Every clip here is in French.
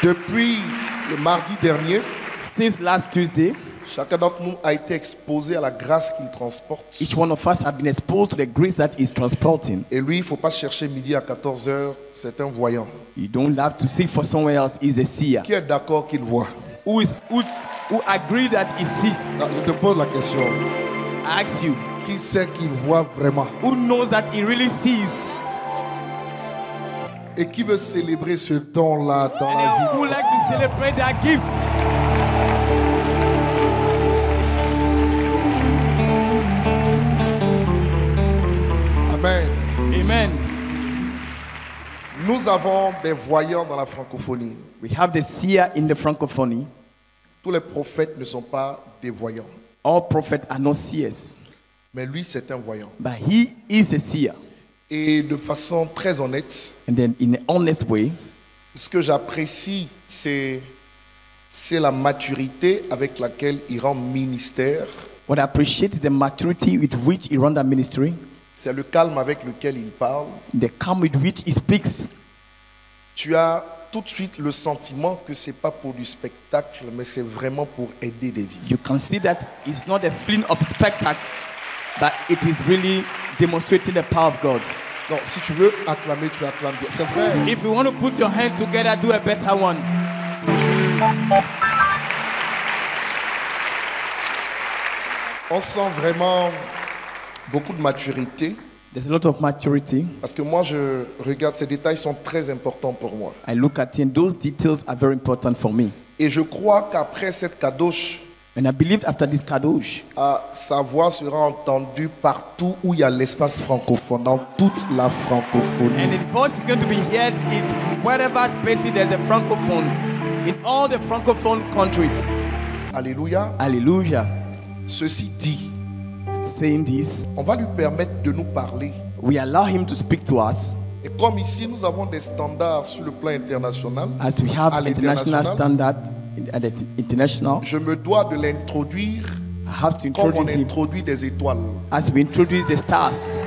Depuis le mardi dernier, Since last Tuesday, chacun d'entre nous a été exposé à la grâce qu'il transporte. each one of us have been exposed to the grace that is transporting. Et lui, il ne faut pas chercher midi à 14h, c'est un voyant. You don't have to seek for someone else. He's a seer. Qui est d'accord qu'il voit? Who agree that he sees? Non, je te pose la question. I ask you, Qui sait qu'il voit vraiment? who knows that he really sees? Et qui veut célébrer ce don-là dans And la vie? who would like to celebrate their gifts? Amen. Amen. Nous avons des voyants dans la francophonie. We have the seer in the Francophonie. Tous les prophètes ne sont pas des voyants. All prophets are not seers, Mais lui, c'est un voyant. but he is a seer. Et de façon très honnête, And then in an honest way, ce que j'apprécie, c'est la maturité avec laquelle il rend ministère. what I appreciate is the maturity with which he runs that ministry, C'est le calme avec lequel il parle. the calm with which he speaks. Tu as tout de suite le sentiment que c'est pas pour du spectacle, mais c'est vraiment pour aider des vies. You can see that it's not a feeling of spectacle, but it is really demonstrating the power of God. Donc, si tu veux acclamer, tu acclames bien. C'est vrai. If you want to put your hand together, do a better one. On sent vraiment beaucoup de maturité. There's a lot of maturity. Parce que moi, je regarde, ces détails sont très importants pour moi. I look at it, and those details are very important for me. Et je crois qu'après cette kadosh, And I believe after this kadosh, sa voix sera entendue partout où il y a l'espace francophone, dans toute la francophonie. and his voice is going to be heard in wherever space there's a francophone, in all the francophone countries. Alléluia. Hallelujah. Ceci dit, Saying this, on va lui permettre de nous parler. we allow him to speak to us Et comme ici, nous avons des standards sur le plan international, as we have à international l'international, standard at the international. je me dois de l'introduire I have to comme on introduce him introduit des étoiles, as we introduce the stars.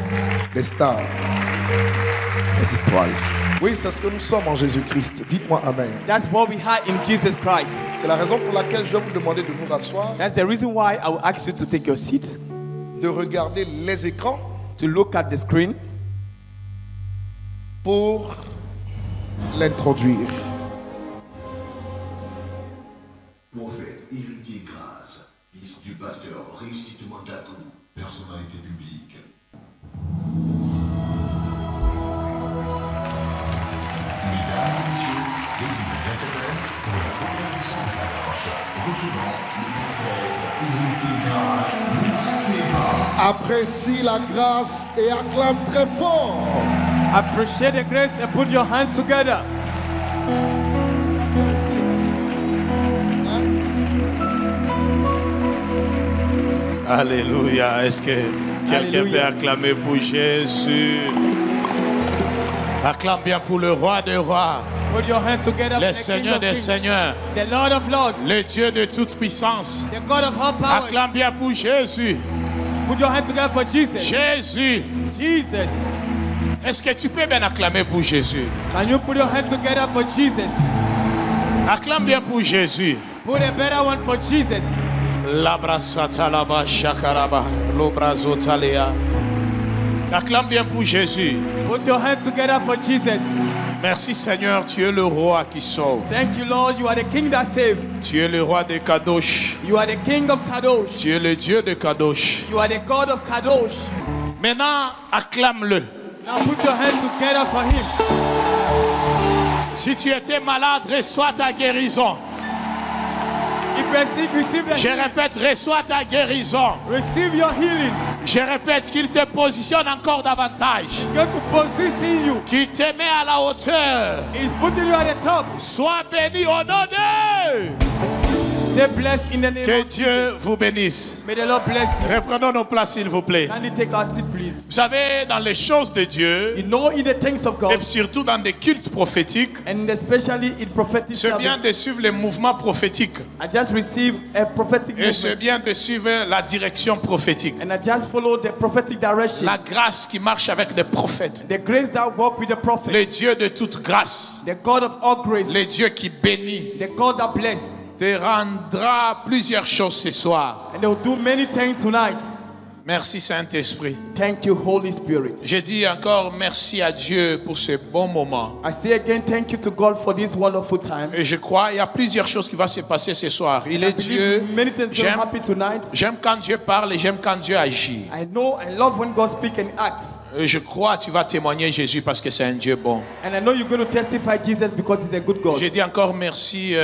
des stars. Les étoiles. Oui, c'est ce que nous sommes en Jésus-Christ. Dites-moi Amen. That's what we have in Jesus Christ. C'est la raison pour laquelle je vais vous demander de vous rasseoir, That's the reason why I will ask you to take your seat, de regarder les écrans to look at the screen pour l'introduire. Prophète Héritier Grâce, fils du pasteur Réussite Mandakou, personnalité publique. Mesdames et messieurs, ladies and gentlemen, pour la première édition de la marche, recevons le prophète Héritier Grâce, Mousseba. Apprécie la grâce et acclame très fort. Appreciate the grace and put your hands together. Alléluia. Est-ce que quelqu'un Alléluia. peut acclamer pour Jésus? Acclame bien pour le roi des rois, Put your hands together. le for the King Seigneur of des Kings, seigneurs, the Lord of Lords, le Dieu de toute puissance. the God of all power. Acclame bien pour Jésus. Put your hands together for Jesus. Jésus. Jesus. Est-ce que tu peux bien acclamer pour Jésus? Can you put your hands together for Jesus? Acclame bien pour Jésus. Put a better one for Jesus. Labrasatalaba shakaraba lobrazotalea. Acclame bien pour Jésus. Put your hands together for Jesus. Merci Seigneur, tu es le roi qui sauve. Thank you, Lord. You are the King that saves. Tu es le roi des Kadosh. You are the King of Kadosh. Tu es le Dieu de Kadosh. You are the God of Kadosh. Maintenant, acclame-le. Now put your hands together for Him. Si tu étais malade, reçois ta guérison. If you are sick, receive the Je healing. répète, reçois ta guérison. Receive your healing. Je répète qu'il te positionne encore davantage. He's going to position you. Qu'il te met à la hauteur. He's putting you at the top. Sois béni au nom de... Stay blessed in the name Que of Dieu vous bénisse. Jesus. May the Lord bless you. Reprenons nos places, s'il vous plaît. Kindly take our seat, please. Vous savez, dans les choses de Dieu, You know, in the things of et God, surtout dans des cultes prophétiques, and especially in prophetic c'est bien service, de suivre les mouvements prophétiques. I just received a prophetic Et c'est movement, bien de suivre la direction prophétique. and I just followed the prophetic direction. La grâce qui marche avec les prophètes. The grace that walk with the prophet, Le Dieu de toute grâce. the God of all grace, Le Dieu qui bénit. the God that bless, Te rendra plusieurs choses ce soir. and they will do many things tonight. Merci Saint-Esprit. Thank you, Holy Spirit. Je dis encore merci à Dieu pour ce bon moment. I say again, thank you to God for this wonderful time. Et je crois qu'il y a plusieurs choses qui vont se passer ce soir. Il I est believe Dieu. many things will happen tonight. J'aime quand Dieu parle et j'aime quand Dieu agit. I know, I love when God speaks and acts. Et je crois que tu vas témoigner Jésus parce que c'est un Dieu bon. And I know you're going to testify Jesus because He's a good God. Je dis encore merci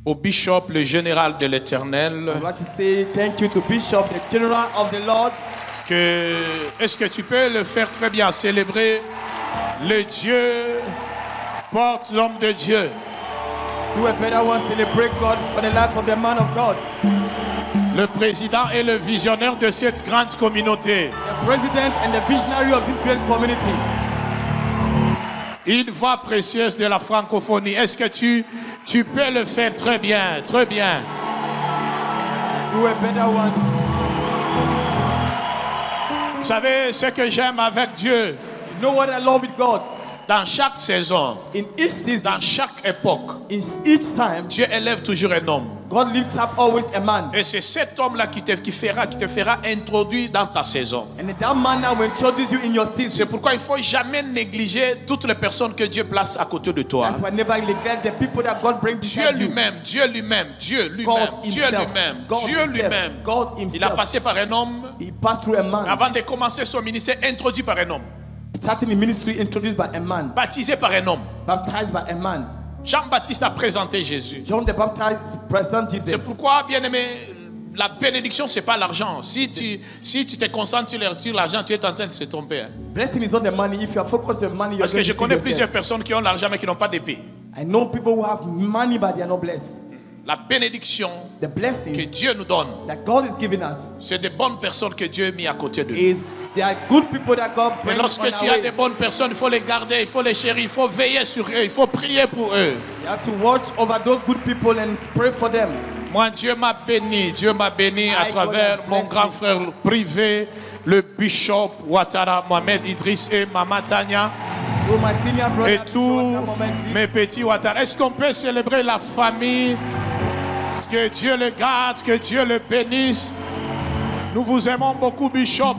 au bishop, le général de l'Éternel. I'd like to say thank you to Bishop, the General of the Lord. Est-ce que tu peux le faire très bien, célébrer le Dieu porte l'homme de Dieu. Do a better one, celebrate God for the life of the man of God. Le président et le visionnaire de cette grande communauté. The president and the visionary of this great community. Une voix précieuse de la francophonie. Est-ce que tu peux le faire très bien, très bien. Do a better one. Vous savez ce que j'aime avec Dieu? You know what I love with God? Dans chaque saison, In each season, dans chaque époque, in each time, Dieu élève toujours un homme. God lifts up always a man. Et c'est cet homme-là qui te fera introduire dans ta saison. And that man now will introduce you in your season. C'est pourquoi il ne faut jamais négliger toutes les personnes que Dieu place à côté de toi. That's why never neglect the people that God brings Dieu beside you. lui-même, Dieu lui-même, Dieu lui-même, God Dieu himself. lui-même, God Dieu himself. lui-même. God Il a himself. passé par un homme, He passed through a man. avant de commencer son ministère, introduit par un homme, Starting in ministry, introduced by a man. baptisé par un homme. Baptized by a man. Jean-Baptiste a présenté Jésus. John the Baptist present Jesus. C'est pourquoi, bien aimé, la bénédiction, ce n'est pas l'argent. Si tu te concentres sur l'argent, tu es en train de se tromper. Hein. Blessing is not the money. If you are focused on money, you're Parce que going je to connais see plusieurs yourself. personnes qui ont l'argent mais qui n'ont pas d'épée. I know people who have money but they are not blessed. La bénédiction The que blessings Dieu nous donne, that God is giving us c'est des bonnes personnes que Dieu a mis à côté de nous. is there are good people that God Mais brings lorsque on tu our as way. des bonnes personnes, il faut les garder, il faut les chérir, il faut veiller sur eux, il faut prier pour eux. You have to watch over those good people and pray for them. Moi, Dieu m'a béni à I travers God has mon blessed grand me. frère privé, le bishop Ouattara, Mohamed Idriss et Mama Tanya Through my senior brother, et tous Moment, mes petits Ouattara. Est-ce qu'on peut célébrer la famille? Que Dieu le garde, que Dieu le bénisse. Nous vous aimons beaucoup, bishop.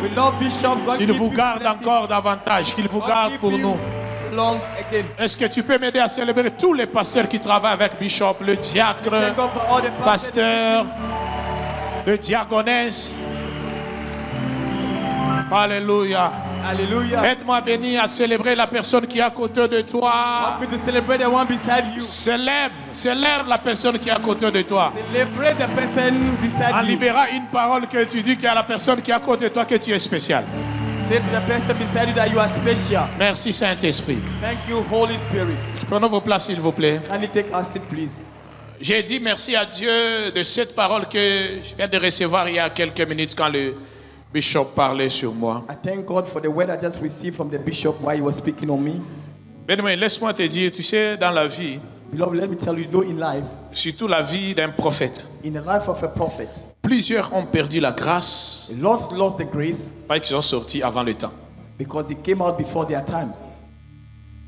we love Bishop. God Qu'il keep vous you, garde bless you. encore davantage, qu'il vous God garde keep pour you nous. long again. Est-ce que tu peux m'aider à célébrer tous les pasteurs qui travaillent avec Bishop, le diacre, Thank God for all the pastors. pasteur, le diaconesse? Alléluia. Hallelujah. Aide-moi béni à célébrer la personne qui est à côté de toi. Help me to celebrate the one beside you. Célèbre la personne qui est à côté de toi. Celebrate the person En beside you. libérant une parole que tu dis qu'il y a la personne qui est à côté de toi que tu es spécial. Say to the person beside you that you are special. Merci Saint-Esprit. Thank you, Holy Spirit. Prenons vos places s'il vous plaît. Can you take our seat, please? J'ai dit merci à Dieu de cette parole que je viens de recevoir il y a quelques minutes quand le bishop parlait sur moi. I thank God for the word I just received from the bishop while he was speaking on me. Bien-aimé, laisse-moi te dire, tu sais, dans la vie, Beloved, let me tell you, in life, surtout la vie d'un prophète, in the life of a prophet, plusieurs ont perdu la grâce lots lost the grace parce qu'ils sont sortis avant le temps. because they came out before their time.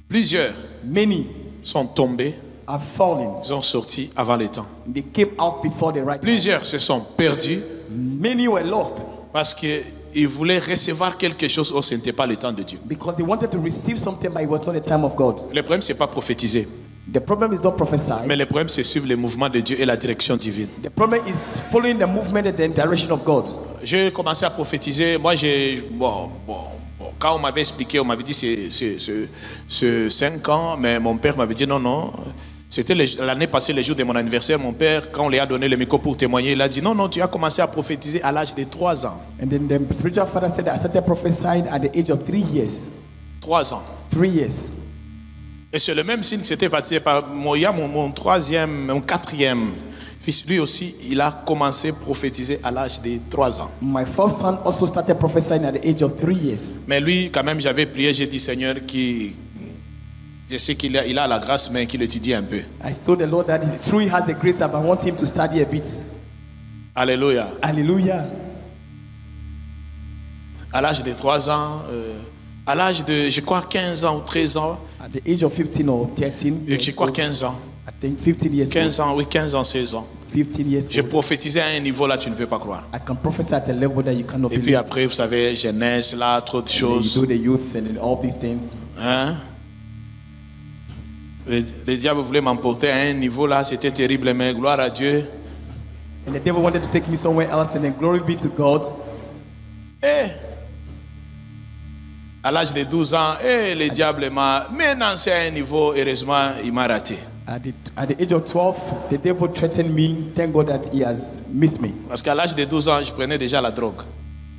Plusieurs Many sont tombés, have fallen. ils sont sortis avant le temps. They came out before the right time. Plusieurs se sont perdus Many were lost parce qu'ils voulaient recevoir quelque chose, oh, ce n'était pas le temps de Dieu. because they wanted to receive something, but it was not the time of God. Le problème, ce n'est pas prophétiser, The problem is not prophesying. mais le problème, c'est suivre les mouvements de Dieu et la direction divine. The problem is following the movement and the direction of God. J'ai commencé à prophétiser. Moi, quand on m'avait expliqué, on m'avait dit c'est 5 ans, mais mon père m'avait dit non. C'était l'année passée, le jour de mon anniversaire. Mon père, quand on lui a donné le micro pour témoigner, il a dit non, tu as commencé à prophétiser à l'âge de 3 ans. And then the spiritual father said, I started prophesying at the age of 3 years. 3 ans. 3 years. Et c'est le même signe qui s'était passé par Moya, mon quatrième fils. Lui aussi, il a commencé à prophétiser à l'âge de 3 ans. My first son also started prophesying at the age of 3 years. Mais lui, quand même, j'avais prié, j'ai dit, Seigneur, je sais qu'il a la grâce, mais qu'il étudie un peu. I told the Lord that through he has the grace, but I want him to study a bit. Alléluia. Hallelujah. À l'âge de 3 ans, à l'âge de, je crois, 15 ans ou 13 ans, At the age of 15 or 13, je crois 15 ans, I think 15 years 15 ans, oui, 15 ans, 16 ans. 15 years J'ai old, prophétisé à un niveau là, tu ne peux pas croire. I can prophesy at a level that you cannot Et puis believe. après, vous savez, jeunesse, là, trop de You choses. do the youth and all these things. Hein? Le diable voulait m'emporter à un niveau là, c'était terrible, mais gloire à Dieu. And the devil wanted to take me somewhere else, and then glory be to God. Eh, à l'âge de 12 ans, le diable m'a. Maintenant, c'est à un niveau, heureusement, il m'a raté. At the age of 12, the devil threatened me. Thank God that he has missed me. Parce qu'à l'âge de 12 ans, je prenais déjà la drogue.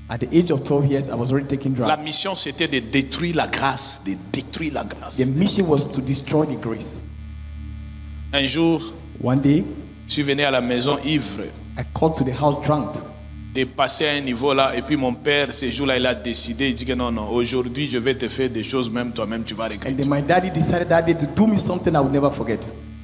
At the age of 12 years, I was already taking La drugs. mission, c'était de détruire la grâce, de détruire la grâce. The mission was to destroy the grace. Un jour, One day, je suis venu à la maison ivre, I called to the house drunk. de passer à un niveau là, et puis mon père, ce jour-là, il a décidé, il dit que non, aujourd'hui, je vais te faire des choses, même toi-même, tu vas And regretter. then my daddy decided that day to do me something I would never forget.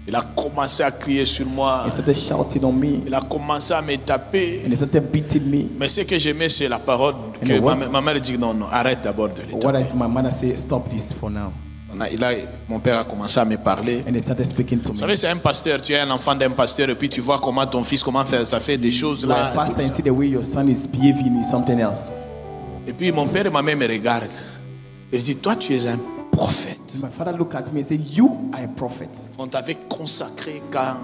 Il a commencé à crier sur moi, He started shouting on me, il a commencé à me taper. and he started beating me. Mais ce que j'aimais, c'est la parole que And what- ma mère dit non, arrête d'abord de l'état. What if my mother said, stop this for now? Mon père a commencé à me parler. And he started speaking to Vous me. savez, c'est un pasteur, tu es un enfant d'un pasteur, et puis tu vois comment ton fils, ça fait des choses You are a là. pastor and see the way your son is behaving is something else. Et puis mon père et ma mère me regardent. Et je dis, toi, tu es un prophète. My father looked at me and said, you are a prophet. On t'avait consacré quand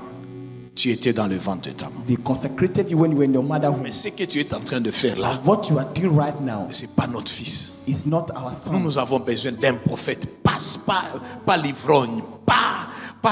tu étais dans le ventre de ta maman. They consecrated you when you were in your mother's womb. Mais ce que tu es en train de faire là, What you are doing right now c'est pas notre fils. is not our son. Nous avons besoin d'un prophète, pas l'ivrogne, pas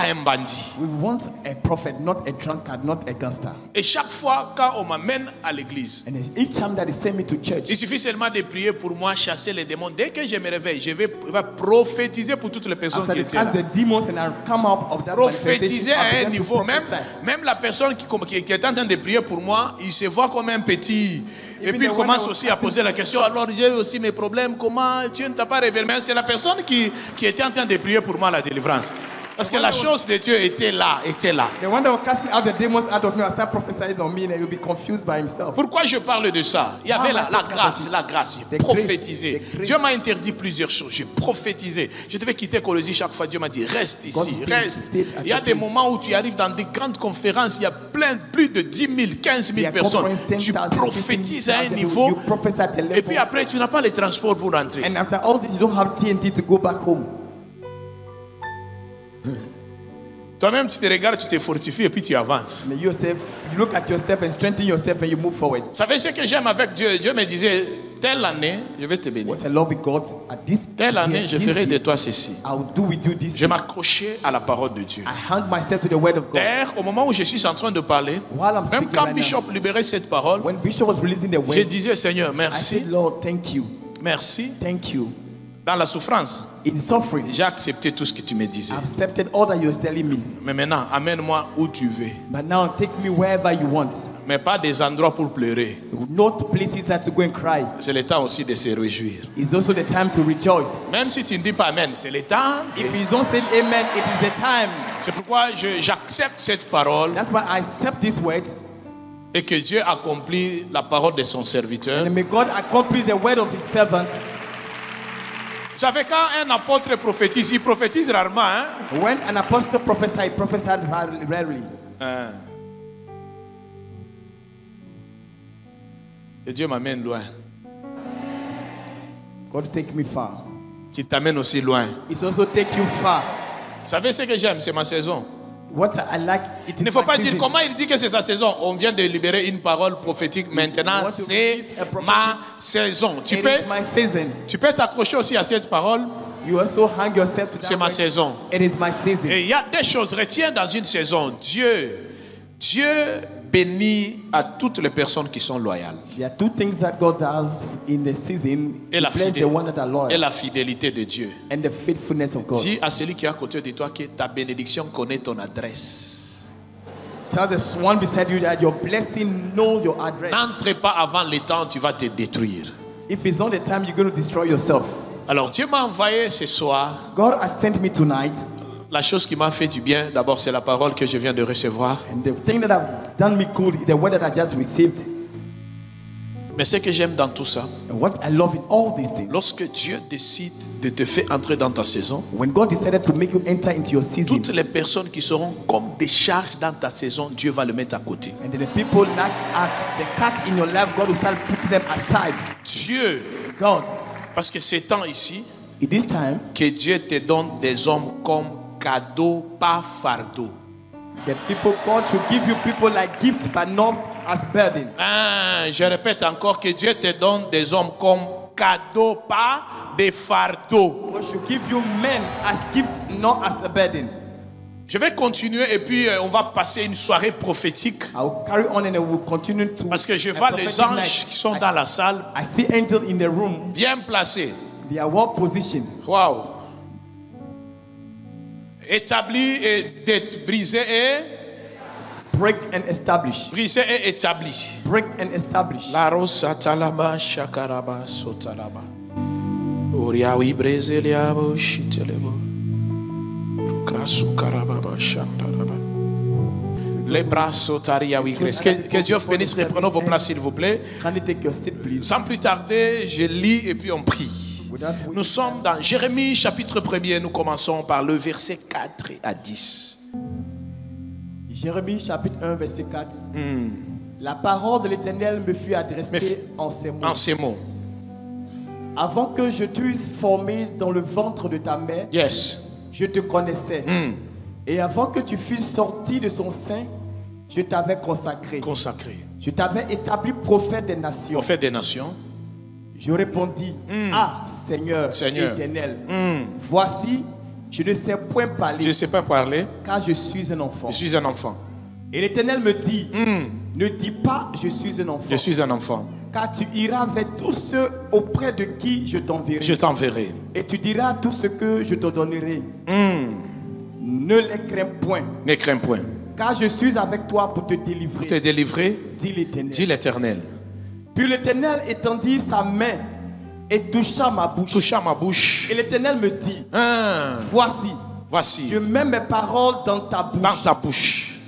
un bandit. We want a prophet, not a drunkard, not a gangster. Et chaque fois quand on m'amène à l'église, And each time that they send me to church, il suffit seulement de prier pour moi, chasser les démons. Dès que je me réveille, je vais prophétiser pour toutes les personnes after qui they étaient là. cast the demons and I come out of that Prophétiser manifestation, I à un began to niveau, prophesy. même la personne qui est en train de prier pour moi, il se voit comme un petit. Et Even puis il the one commence that was aussi à poser la question, alors j'ai aussi mes problèmes, comment Dieu ne t'a pas révélé? Mais c'est la personne qui était en train de prier pour moi la délivrance. Parce que la chose de Dieu était là, était là. The one that was casting out the demons out of me, I start prophesying on me and he'll be confused by himself. Pourquoi je parle de ça? Il y avait la grâce, j'ai The prophétisé. grace, the grace. Dieu m'a interdit plusieurs choses, j'ai prophétisé. Je devais quitter Colosie chaque fois, Dieu m'a dit, reste ici, stay- reste. stay at Il y a your des place. moments où tu arrives dans des grandes conférences, il y a plus de 10 000, 15 000 There are personnes. conferences, Tu 10,000, prophétises à un 15,000, niveau, you prophesy at a level. et puis après tu n'as pas les transports pour rentrer. And after all this, you don't have TNT to go back home. Toi-même tu te regardes, tu te fortifies et puis tu avances. And you look at your step and strengthen yourself and you move forward. Vous savez ce que j'aime avec Dieu? Dieu me disait, telle année, je vais te bénir. What a love with God at this Telle année, year, je this ferai de year, toi ceci. I'll do with you this. Je m'accrochais à la parole de Dieu. I hang myself to the word of God. D'ailleurs, au moment où je suis en train de parler, While I'm même speaking quand right Bishop libérait cette parole, When Bishop was releasing the je word, disais, Seigneur, I merci, said, Lord, thank you. merci. Thank you. Dans la souffrance, In suffering, j'ai accepté tout ce que tu me disais. I accepted all that you were telling me. Mais maintenant, amène-moi où tu veux. But now take me wherever you want. Mais pas des endroits pour pleurer. Not places that to go and cry. C'est le temps aussi de se réjouir. It's also the time to rejoice. Même si tu ne dis pas Amen, c'est le temps. If you don't say amen, it is the time. C'est pourquoi j'accepte cette parole That's why I accept this word. et que Dieu accomplit la parole de son serviteur. And may God accomplish the word of his servants. Vous savez, quand un apôtre prophétise, il prophétise rarement. Hein? When an apostle prophesied, he prophesied rarely. Et Dieu m'amène loin. God take me far. Qui t'amène aussi loin. It's also take you far. Vous savez ce que j'aime, c'est ma saison. What I like, it Il ne is faut my pas dire season. comment il dit que c'est sa saison. On vient de libérer une parole prophétique. Maintenant, want to c'est release a prophetic- ma saison. It is my season. Tu peux t'accrocher aussi à cette parole. You also hang yourself to C'est that ma word. saison. It is my season. Et il y a des choses, retiens dans une saison. Dieu bénit à toutes les personnes qui sont loyales. There are two things that God does in the season. Et la, He bless the one that are et loyal la fidélité de Dieu. and the faithfulness of God. Dis à celui qui est à côté de toi que ta bénédiction connaît ton adresse. Tell the one beside you that your blessing knows your address. N'entre pas avant le temps, tu vas te détruire. If it's not the time, you're going to destroy yourself. Alors Dieu m'a envoyé ce soir. God has sent me tonight, La chose qui m'a fait du bien, d'abord, c'est la parole que je viens de recevoir. and the thing that have done me good is the word that I just received. Mais ce que j'aime dans tout ça, And what I love in all these things, lorsque Dieu décide de te faire entrer dans ta saison, when God decided to make you enter into your season, toutes les personnes qui seront comme des charges dans ta saison, Dieu va le mettre à côté. and then the people that act the cat in your life, God will start putting them aside. Dieu, God, parce que c'est temps ici in this time, que Dieu te donne des hommes comme cadeau, pas fardeau. the people, God should give you people like gifts, but not as burden. Ah, je répète encore que Dieu te donne des hommes comme cadeau, pas des fardeaux. God should give you men as gifts, not as a burden. Je vais continuer et puis on va passer une soirée prophétique. I will carry on and I will continue to. Parce que je a vois les prophetic anges night. qui sont dans la salle, I see angels in the room. bien placés. They are well positioned, Waouh. Établis et brisés et break and establish. brisés et établis. Break and establish. La rosa talaba shakaraba sotalaba. Oriawi brezeliabo shitelebo. Krasu karababa shandaraba. Les bras sotariawi gres. Que Dieu vous bénisse. Reprenons vos places s'il vous plaît. Can you take your seat, please? Sans plus tarder, je lis et puis on prie. Nous sommes dans Jérémie chapitre 1er. Nous commençons par le verset 4 à 10. Jérémie chapitre 1 verset 4. La parole de l'Éternel me fut adressée en ces mots. En ces mots. Avant que je t'eusse formé dans le ventre de ta mère, Yes. je te connaissais. Et avant que tu fusses sorti de son sein, je t'avais consacré. Consacré. Je t'avais établi prophète des nations. Prophète des nations. Je répondis, ah Seigneur, Seigneur. Éternel, voici, je ne sais point parler, Je ne sais pas parler. car je suis un enfant. Je suis un enfant. Et l'Éternel me dit, ne dis pas je suis un enfant, Je suis un enfant. car tu iras vers tous ceux auprès de qui je t'enverrai. Je t'enverrai. Et tu diras tout ce que je te donnerai. Ne les crains point, Ne crains point. car je suis avec toi pour te délivrer, Pour te délivrer, dit l'Éternel. dit l'Éternel. Puis l'Éternel étendit sa main et toucha ma bouche. Toucha ma bouche. Et l'Éternel me dit, Ah, voici, voici. je mets mes paroles dans ta bouche. Dans ta bouche.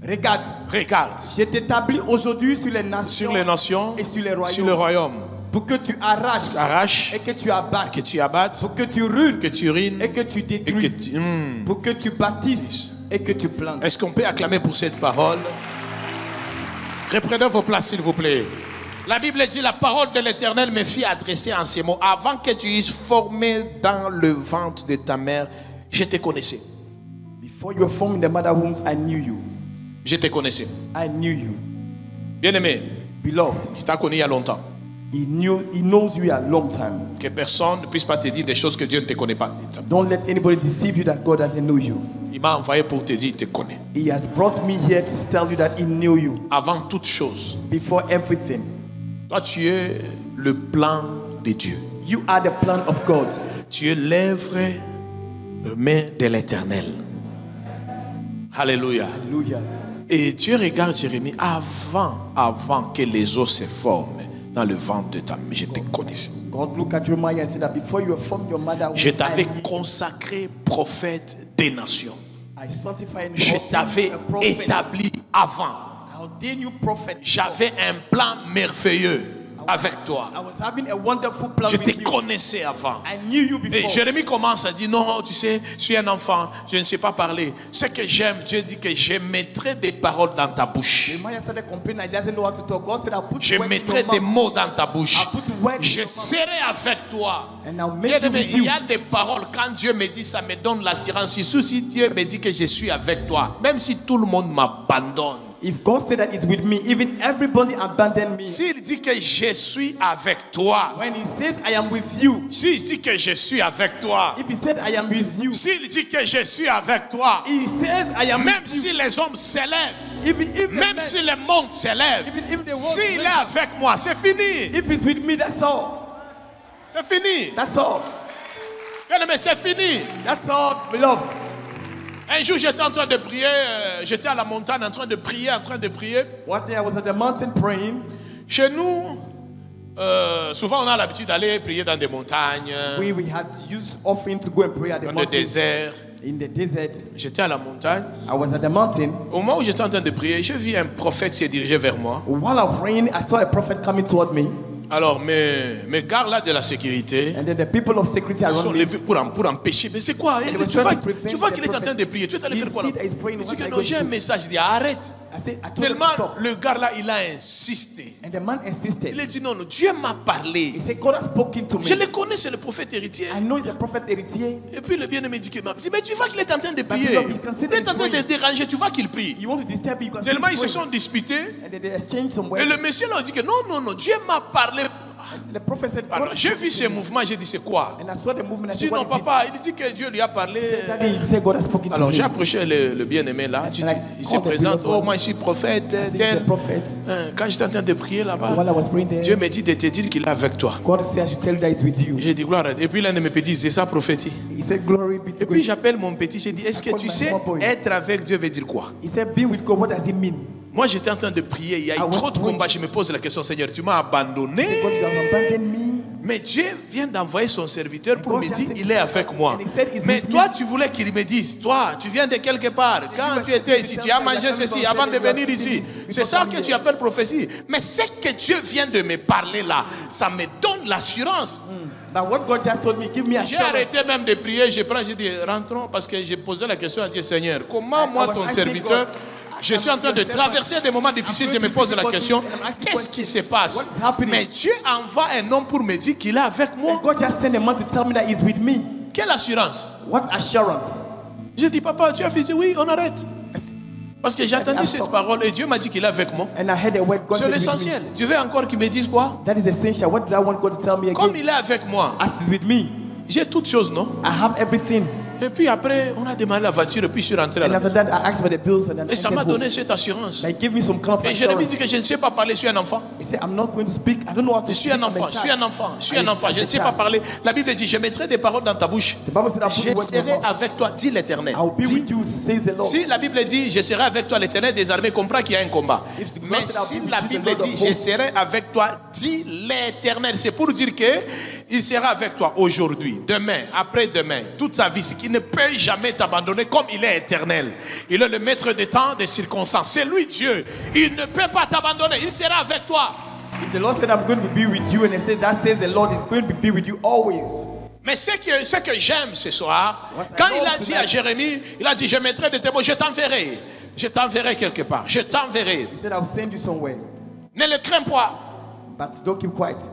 Regarde, Regarde. je t'établis aujourd'hui sur les nations, Sur les nations. et sur les royaumes, Sur le royaume. pour que tu arraches Arrache. et que tu abattes, Que tu abattes. pour que tu ruines Que tu urines. et que tu Et que détruises, tu... pour que tu bâtisses et que tu plantes. Est-ce qu'on peut acclamer pour cette parole? Reprenez vos places s'il vous plaît. La Bible dit, la parole de l'Éternel me fit adresser en ces mots. Avant que tu eusses formé dans le ventre de ta mère, je te connaissais. Before you were formed in the mother wombs, I knew you. Je te connaissais. I knew you. Bien-aimé, Beloved, je t'ai connu il y a longtemps. he knows you a long time. Que personne ne puisse pas te dire des choses que Dieu ne te connaît pas. Don't let anybody deceive you that God doesn't know you. Il m'a envoyé pour te dire, il te connaît. He has brought me here to tell you that he knew you Avant toute chose, before everything. toi tu es le plan de Dieu. You are the plan of God. Tu es l'œuvre de l'Éternel. Alléluia. Hallelujah. Et Dieu regarde Jérémie avant que les os se forment dans le ventre de ta mère. Je te connaissais. God looked at Jeremiah and said that before you were formed your mother womb, Je t'avais I consacré prophète des nations. sanctified and Je ordained t'avais a prophet. établi avant. I ordained you prophet. J'avais un plan merveilleux avec toi. I was having a wonderful plan Je te with you. connaissais avant. I knew you Et before. Jérémie commence à dire, non, tu sais, je suis un enfant, je ne sais pas parler. Ce que j'aime, Dieu dit que je mettrai des paroles dans ta bouche. Jeremiah started complaining he doesn't know how to talk. God said, I'll put Je words in mettrai your des mouth. mots dans ta bouche. I'll put words in Je your mouth. serai avec toi. And I'll make Bien you aimé, with il you. y a des paroles, quand Dieu me dit, ça me donne l'assurance. Si Dieu me dit que je suis avec toi, même si tout le monde m'abandonne. If God said that He's with me, even everybody abandoned me. S'il dit que je suis avec toi, When He says I am with you, s'il dit que je suis avec toi, if He said I am with you, s'il dit que je suis avec toi, He says I am même with you. si les hommes s'élèvent Même si le monde s'élève, s'il est avec moi, c'est fini. If it's with me, that's all. C'est fini. That's all. Bien aimé, c'est fini. That's all, beloved. Un jour, j'étais en train de prier. J'étais à la montagne en train de prier, One day I was at the mountain praying. Chez nous, souvent on a l'habitude d'aller prier dans des montagnes, We had used often to go and pray at the dans le mountain. désert. In the desert. J'étais à la montagne. I was at the mountain. Au moment où j'étais en train de prier, j'ai vu un prophète se diriger vers moi. While I was praying, I saw a prophet coming toward me. Alors mes gars là de la sécurité, And then the people of security ils sont around me. levés pour empêcher. Mais c'est quoi? they were Tu vois, trying to prevent tu vois the qu'il est en train prophet. de prier. Tu es allé You faire quoi see là? that he's praying, Il dit what que are you non, going j'ai to un do? message. Il dit arrête. I told him to Tellement stop. le gars là, il a insisté. And the man insisted. Il a dit non, Dieu m'a parlé. He said, God has spoken to me. Je le connais, c'est le prophète héritier. I know he's a prophet héritier. Et puis le bien-aimé dit que non. Mais tu vois qu'il est en train de prier. beloved, you can see Il est en that train he's de déranger. Tu vois qu'il prie. You want to disturb me, you can see Tellement ils he's se praying. sont disputés. And then they exchanged some Et words. le monsieur là dit que non, Dieu m'a parlé. The prophet said, God Alors has j'ai spoken vu to ces me. mouvements, j'ai dit c'est quoi? And I saw the movement. I Je said, dis non what is it? papa, il dit que Dieu lui a parlé. Daddy, he said, God has spoken to Alors me. j'ai approché le bien-aimé là. And I Il se called the présente. beloved Oh one. moi je suis prophète. I said, he's tel. a prophet. Quand j'étais en train de prier là-bas, While I was praying there, Dieu me dit de te dire qu'il est avec toi. God said, I should tell you that he's with you. J'ai dit gloire à Dieu. Et puis l'un de mes petits, c'est ça prophétie. He said, glory be to Et puis God. j'appelle mon petit, j'ai dit, est-ce que tu sais être avec Dieu veut dire quoi? He said, being with God, what does it mean? Moi j'étais en train de prier, il y a eu was trop de praying. combats, je me pose la question, Seigneur, tu m'as abandonné. God, you have abandoned me. Mais Dieu vient d'envoyer son serviteur pour God me just dire, said il est avec moi. and he said he's Mais with toi, me. tu voulais qu'il me dise, toi, tu viens de quelque part. Quand tu étais ici, tu as mangé ceci avant de venir ici. C'est ça que tu appelles prophétie. Mais ce que Dieu vient de me parler là, ça me donne l'assurance. But what God just told me, give me J'ai assurance. arrêté même de prier, j'ai dit, rentrons, parce que j'ai posé la question à Dieu, Seigneur, comment moi, ton serviteur, je suis en train de traverser des moments difficiles, je me pose la question, qu'est-ce qui se passe? Mais Dieu envoie un homme pour me dire qu'il est avec moi. And God just sent a man to tell me that he's with me. Quelle assurance? What assurance? J'ai dit, papa, tu as fait, oui, on arrête. Parce que j'ai entendu cette parole et Dieu m'a dit qu'il est avec moi. And I heard the word God C'est said with l'essentiel. Tu veux encore qu'il me dise quoi? me. That is essential. What did I want God to tell me Comme again? il est avec moi, As he's with me, j'ai toutes choses, non? I have everything. Et puis après, on a démarré la voiture et puis je suis rentré à And la after maison. that, I asked for the bills and then Et ça entered m'a home. donné cette assurance. Like, give me some kind of Et Jérémie dit assurance. que je ne sais pas parler sur un enfant. He said, I'm not going to speak. I don't know how to Je suis speak. un I'm enfant, a je suis un child. enfant, je suis un enfant. Je ne sais pas parler. La Bible dit, je mettrai des paroles dans ta bouche. The Bible said, I'll put Je the word in your serai mouth. avec toi, dit l'Éternel. I'll be Dis- with you, says the Lord. Si la Bible dit, je serai avec toi, l'Éternel des armées comprend qu'il y a un combat. If the Mais Lord said, I'll si be with la you, the Bible Lord of dit, je hosts. serai avec toi, dit l'Éternel. C'est pour dire que il sera avec toi aujourd'hui, demain, après-demain, toute sa vie. C'est qu'il ne peut jamais t'abandonner comme il est éternel. Il est le maître des temps, des circonstances. C'est lui Dieu. Il ne peut pas t'abandonner. Il sera avec toi. If the Lord said, I'm going to be with you, and he said, that says the Lord is going to be with you always. Mais ce que j'aime ce soir, What I quand love il a dit à tonight. Jérémie, il a dit, je mettrai de tes mots, je t'enverrai. Je t'enverrai quelque part. Je t'enverrai. He said, I'll send you somewhere. Ne le crains pas, But don't keep quiet.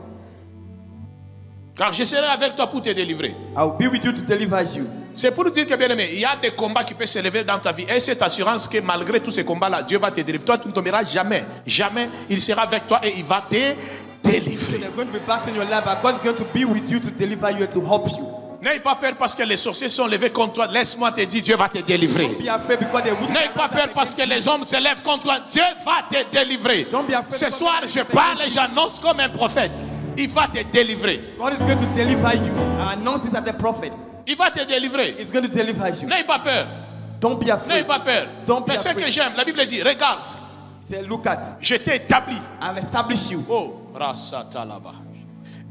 car je serai avec toi pour te délivrer. I'll be with you to deliver you. C'est pour dire que, bien aimé, il y a des combats qui peuvent s'élever dans ta vie. Et cette assurance que malgré tous ces combats-là, Dieu va te délivrer. Toi, tu ne tomberas jamais. Jamais. Il sera avec toi et il va te délivrer. They're going to be back in your life, but God's going to be with you to deliver you and to help you. N'aie pas peur parce que les sorciers sont levés contre toi. Laisse-moi te dire, Dieu va te délivrer. Don't be afraid because they will. N'aie pas peur parce que les hommes se lèvent contre toi. Dieu va te délivrer. Don't be afraid Ce because soir, they je will parle et j'annonce comme un prophète. Il va te délivrer. God is going to deliver you. I announce this as the prophet. Il va te délivrer. He's going to deliver you. N'aie pas peur. Don't be N'aie afraid. pas peur. Don't be Mais ce afraid. que j'aime, la Bible dit, regarde, Say, look at. je t'ai établi. I've established you. Oh, Rasatalaba.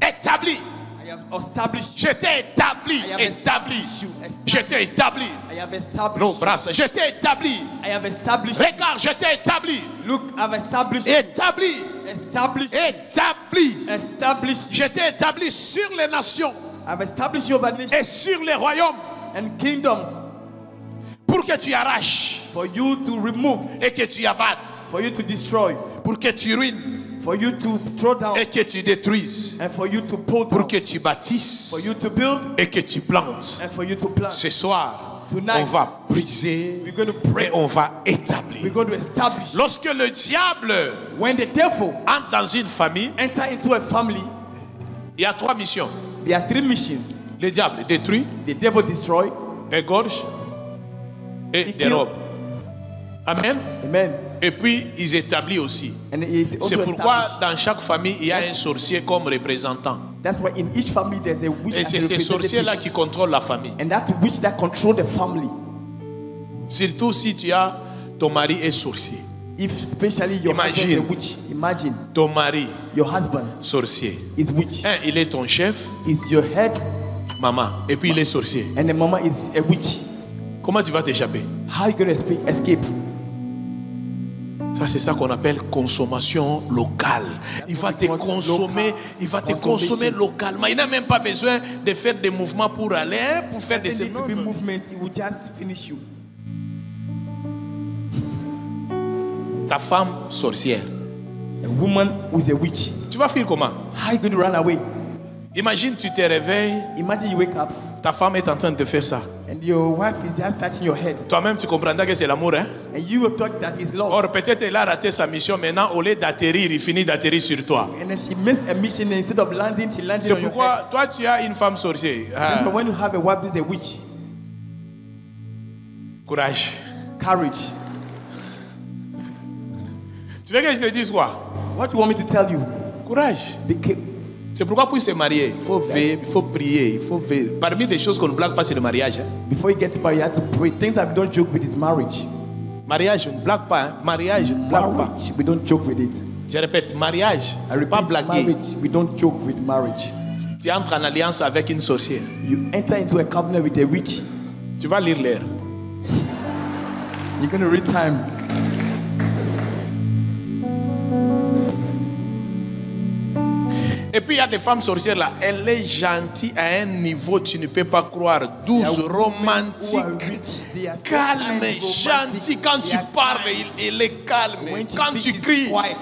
Établi. I have established you. Je t'ai établi. I have Établi. established you. Je t'ai établi. I have established Non, you. brasse. Je t'ai établi. I have established you. Regarde, je t'ai établi. Look, I've established you. Établi. Established. Établi. Established you. Je t'ai établi sur les nations I've established you over nations et sur les royaumes and kingdoms pour que tu arraches for you to remove, et que tu abattes, for you to destroy, pour que tu ruines for you to throw down, et que tu détruises, and for you to pull pour down, que tu bâtisses for you to build, et que tu plantes. and for you to plant. Ce soir, Tonight, on va briser we're going to et pray. on va We're établir. going to establish. Lorsque le diable When the devil entre dans une famille, enter into a family, il y a 3 missions. there are 3 missions. Le diable détruit, The devil destroy, égorge et Il dérobe. Amen. amen, Et puis, ils établissent aussi. And he is also C'est pourquoi established. dans chaque famille, il y a un sorcier comme représentant. That's why in each family there's a witch Et as c'est a ces sorciers-là representative. qui contrôlent la famille. And that witch that control the family. Surtout si tu as ton mari est sorcier. If especially your husband is a Imagine. witch, imagine Ton mari, your husband sorcier. is witch, Il est ton chef, is your head, maman. Et puis il est sorcier. and the mama is a witch. Comment tu vas t'échapper? How are you going to escape? Ça, c'est ça qu'on appelle consommation locale. Il va te consommer, il va te consommer localement. Il n'a même pas besoin de faire des mouvements pour aller, pour faire des Doesn't need to be non. movement, it will just finish you. Ta femme sorcière. A woman who is a witch. Tu vas faire comment? How are you going to run away? Imagine, tu te réveilles, Imagine you wake up ta femme est en train de te faire ça. and your wife is just touching your head, Toi-même, tu comprendras que c'est l'amour, hein? and you will thought that is love. Or, peut-être elle a raté sa mission. Maintenant, au lieu d'atterrir, il finit d'atterrir sur toi. And then she missed a mission, and instead of landing, she landed C'est on your head. pourquoi, toi, tu as une femme sorcière. That's why when you have a wife who is a witch, Courage. courage. Tu veux que je te dise quoi? What do you want me to tell you? Courage. Be ca- C'est pourquoi pour se marier, il faut veiller, il faut prier, il faut veiller. Parmi les choses qu'on ne blague pas, c'est le mariage. Hein. Before you get married, you have to pray. Things that we don't joke with is marriage. Mariage, on ne blague pas. Hein. Mariage, on ne blague pas. Marriage, we don't joke with it. Je répète, mariage, I il ne faut pas repeat, blaguer. marriage, we don't joke with marriage. Tu entres en alliance avec une sorcière. You enter into a covenant with a witch. Tu vas lire l'air. You're going to read time. Et puis il y a des femmes sorcières là. Elle est gentille à un niveau, tu ne peux pas croire. Douce, Who are romantique, rich, they are so calme, kind, gentille. romantic, Quand they tu are parles, kind. elle est calme. When she Quand speaks, tu she's cries, quiet.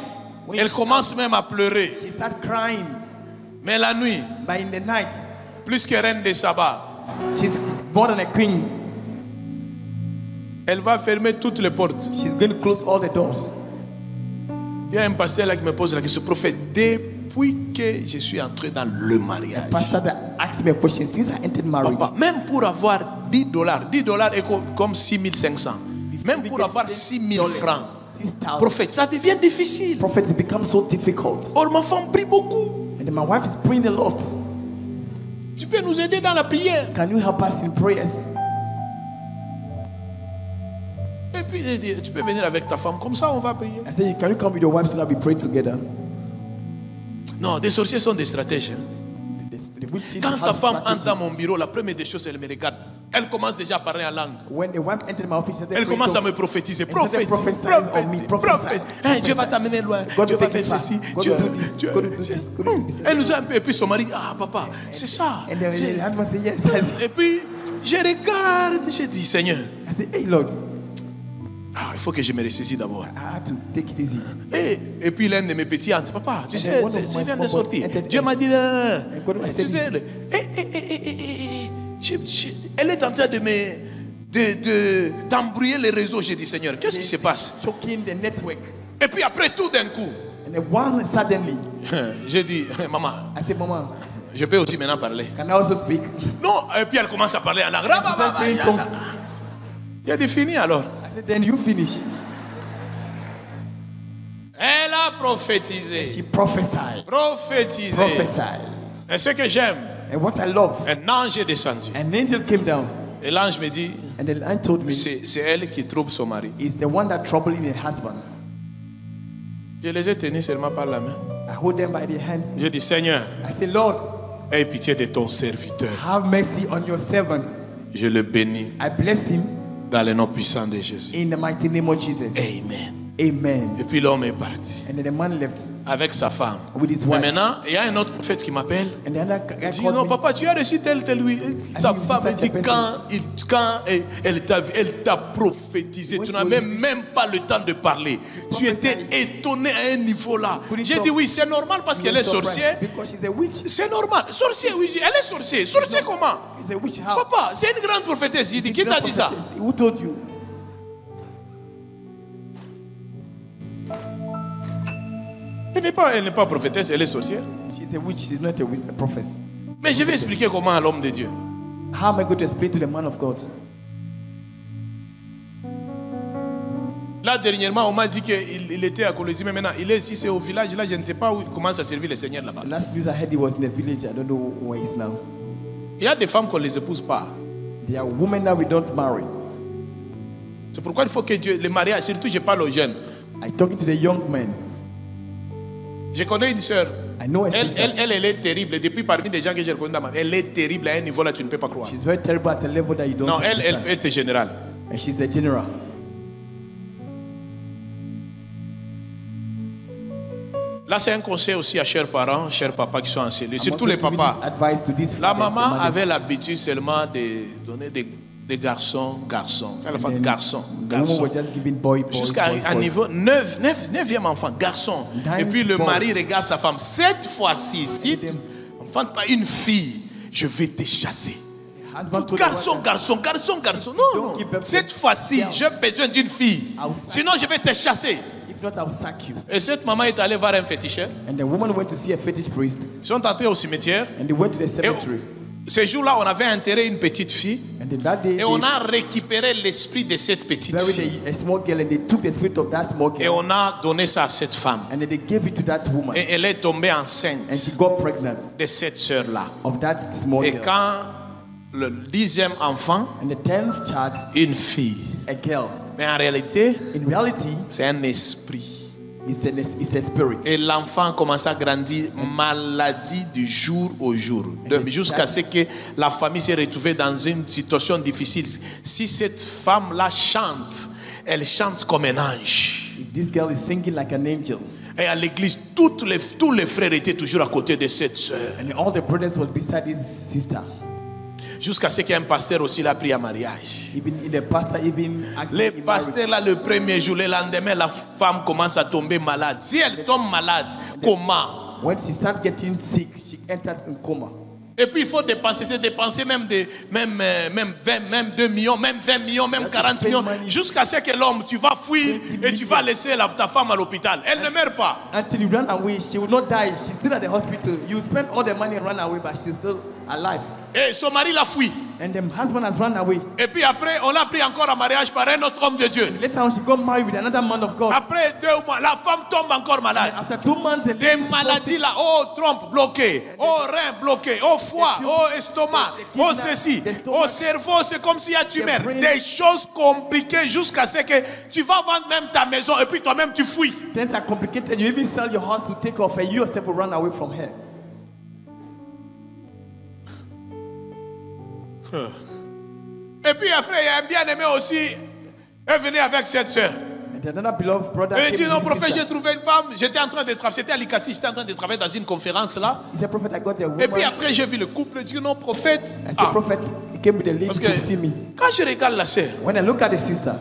When elle she commence même à pleurer. shouts, she starts crying. Mais la nuit, But in the night, plus que reine des sabbats, she's more than a queen. elle va fermer toutes les portes. She's going to close all the doors. Il y a un pasteur là qui me pose la question, prophète, depuis que je suis entré dans le mariage, Pastor that asked me a question since I entered marriage. papa, même pour avoir $10 est comme 6500. Même pour avoir 6000 francs, 6,000. prophète, ça devient difficile. Prophet, it becomes so difficult. Or ma femme prie beaucoup. And then my wife is praying a lot. Tu peux nous aider dans la prière. Can you help us in prayers? Et puis j'ai dit, tu peux venir avec ta femme, comme ça on va prier. I said, can you come with your wife so that we pray together? Non, des sorciers sont des stratèges. Hein. The witches Quand have sa femme strategy. entre dans mon bureau, la première des choses, elle me regarde. Elle commence déjà à parler en langue. When the wife entered my office, Elle commence à me prophétiser. started Prophète, prophesying on me, prophète. Hein, Dieu va t'amener loin. God Dieu will va take faire you ceci. far. God Dieu- will do this. Dieu- God will do this. God will do this. Elle nous a un peu. Et puis son mari, ah papa, c'est ça. And then C'est- the husband said, yes. Et puis, je regarde, je dis, Seigneur, I said, hey Lord, il faut que je me ressaisisse d'abord. I had to take it easy. Et puis l'un de mes petits hantes, papa, tu And sais, then one of tu my viens de small sortir. boys entered Dieu m'a dit, God will tu say sais, this. elle est en train de d'embrouiller les réseaux. J'ai dit, Seigneur, qu'est-ce qui se passe? Choking the network. Et puis après, tout d'un coup, And then one suddenly, j'ai dit, maman, I said, Mama, je peux aussi maintenant parler. can I also speak? Non, et puis elle commence à parler en langue. She started praying in tongues. Il a dit, fini alors. I said, then you finish. Elle a prophétisé. She prophesied. Prophétisé. Prophesied. Et ce que j'aime, And what I love, un ange est descendu. an angel came down. Et l'ange me dit, And the angel told me, c'est elle qui trouble son mari. it's the one that troubling the husband. Je les ai tenus seulement par la main. I hold them by the hands. J'ai dit, Seigneur, I say, Lord, aie pitié de ton serviteur. have mercy on your servant. Je le bénis I bless him dans le nom puissant de Jésus. in the mighty name of Jesus. Amen. Amen. Et puis l'homme est parti And then the man left avec sa femme. with his Mais wife. maintenant, il y a un autre prophète qui m'appelle. And the other guy Il dit, called non, me. papa, tu as reçu tel, oui. Ta you femme see dit, such a quand elle t'a prophétisé, When tu she n'as was- même pas le temps de parler. Tu étais étonné à un niveau là. Couldn't J'ai talk. dit, oui, c'est normal parce qu'elle est sorcière. Because she's a witch. C'est normal. Sorcière, oui, elle est sorcière. Sorcière comment? She's a witch. How? Papa, c'est une grande prophétesse. J'ai dit, qui t'a dit ça? Who told you? Elle n'est pas prophétesse, elle est sorcière. She's a witch. She's not a witch, a prophet. Mais je vais expliquer comment à l'homme de Dieu. How am I going to explain to the man of God? Là, dernièrement, on m'a dit qu'il était à Colombie, mais maintenant, il est ici, c'est au village. Là, je ne sais pas où il commence à servir le Seigneur là-bas. The last news I heard, he was in the village. I don't know where he is now. Il y a des femmes qu'on ne les épouse pas. There are women that we don't marry. C'est pourquoi il faut que Dieu, le mariage, surtout je parle aux jeunes. I'm talking to the young men. Je connais une sœur. I know a sister. Elle est terrible. Depuis parmi des gens que j'ai reconnus, elle est terrible à un niveau là, tu ne peux pas croire. She's very terrible at a level that you don't Non, understand. elle peut être générale. And she's a general. Là, c'est un conseil aussi à chers parents, chers papas qui sont en cellule, surtout les papas. Advice to these La fathers and maman mothers. avait l'habitude seulement de donner des garçons. Elle a fait garçon. The woman was just giving boy. Jusqu'à un niveau 9e enfant, garçon. Et puis le mari regarde sa femme. Cette fois-ci, si tu n'enfantes pas une fille, je vais te chasser. Garçon. Non. Cette fois-ci, j'ai besoin d'une fille. Sinon, je vais te chasser. If not, I'll sack you. Et cette maman est allée voir un féticheur. And the woman went to see a fetish priest. Ils sont entrés au cimetière. And they went to the cemetery. Ce jour-là, on avait enterré une petite fille. And then that day, Et on a récupéré l'esprit de cette petite buried fille. a small girl, and they took the spirit of that small Et girl. on a donné ça à cette femme. And then they gave it to that woman. Et elle est tombée And she enceinte got pregnant de cette sœur-là. of that small Et girl. quand le 10e enfant, And the 10th child, une fille. a girl. Mais en réalité, In reality, c'est un esprit. it's a spirit. Et l'enfant commence à grandir, maladie du jour au jour. Jusqu'à ce que la famille s'est retrouvée dans une situation difficile. Si cette femme-là chante, elle chante comme un ange. This girl is singing like an angel. Et à l'église, tous les frères étaient toujours à côté de cette sœur. And all the brothers was beside his sister. Jusqu'à ce qu'un pasteur aussi l'a pris à mariage. Even the pastor even asked Les him in pasteurs là, le premier jour, le lendemain, la femme commence à tomber malade. Si elle tombe malade, comment? marriage. When she started getting sick, she entered in coma. Et puis il faut dépenser, même 2 millions, même 20 millions, même 40 millions, jusqu'à ce que l'homme, tu vas fuir et tu vas laisser ta femme à l'hôpital. Elle ne meurt pas. Until you run away, she will not die. She's still at the hospital. You spend all the money and run away, but she's still alive. Et son mari l'a fui. And the husband has run away. Et puis après, on l'a pris encore en mariage par un autre homme de Dieu. Later on, she got married with another man of God. Après 2 mois, la femme tombe encore malade. After 2 months, the Des lady is maladies là, oh trompe bloquée, oh rein bloqué, oh foie, oh estomac, oh ceci, oh cerveau, c'est comme s'il y a tumeur. Des choses compliquées jusqu'à ce que tu vas vendre même ta maison et puis toi-même tu fuis. things are complicated. You even sell your house to take off, and you yourself will run away from her. Et puis après, il y a un bien-aimé aussi, est venu avec cette soeur. And another beloved brother Et il dit, came non, with his prophète, j'ai sister. trouvé une femme, j'étais en train de travailler, c'était à Likassi, j'étais en train de travailler dans une conférence là. He said, prophet, I got a woman. Et puis après, j'ai vu le couple, il dit, non, prophète. I said, Ah, prophet, he came with a lady parce to see me. que quand je regarde la sœur, When I look at the sister,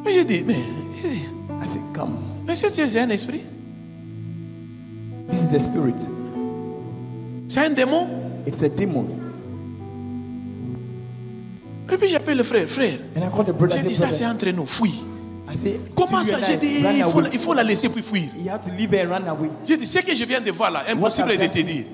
j'ai dit, I said, come. mais cette sœur, c'est un esprit, This is a spirit. c'est un démon. It's a demon. Et puis j'appelle le frère, And I called the brother. j'ai I dit, said, ça c'est brother, entre nous, fuis. I said, Comment you ça? and J'ai I dit, run away. il faut la laisser puis fuir. You have to leave her and run away. J'ai dit, ce que je viens de voir là, impossible What de I've te done. dire.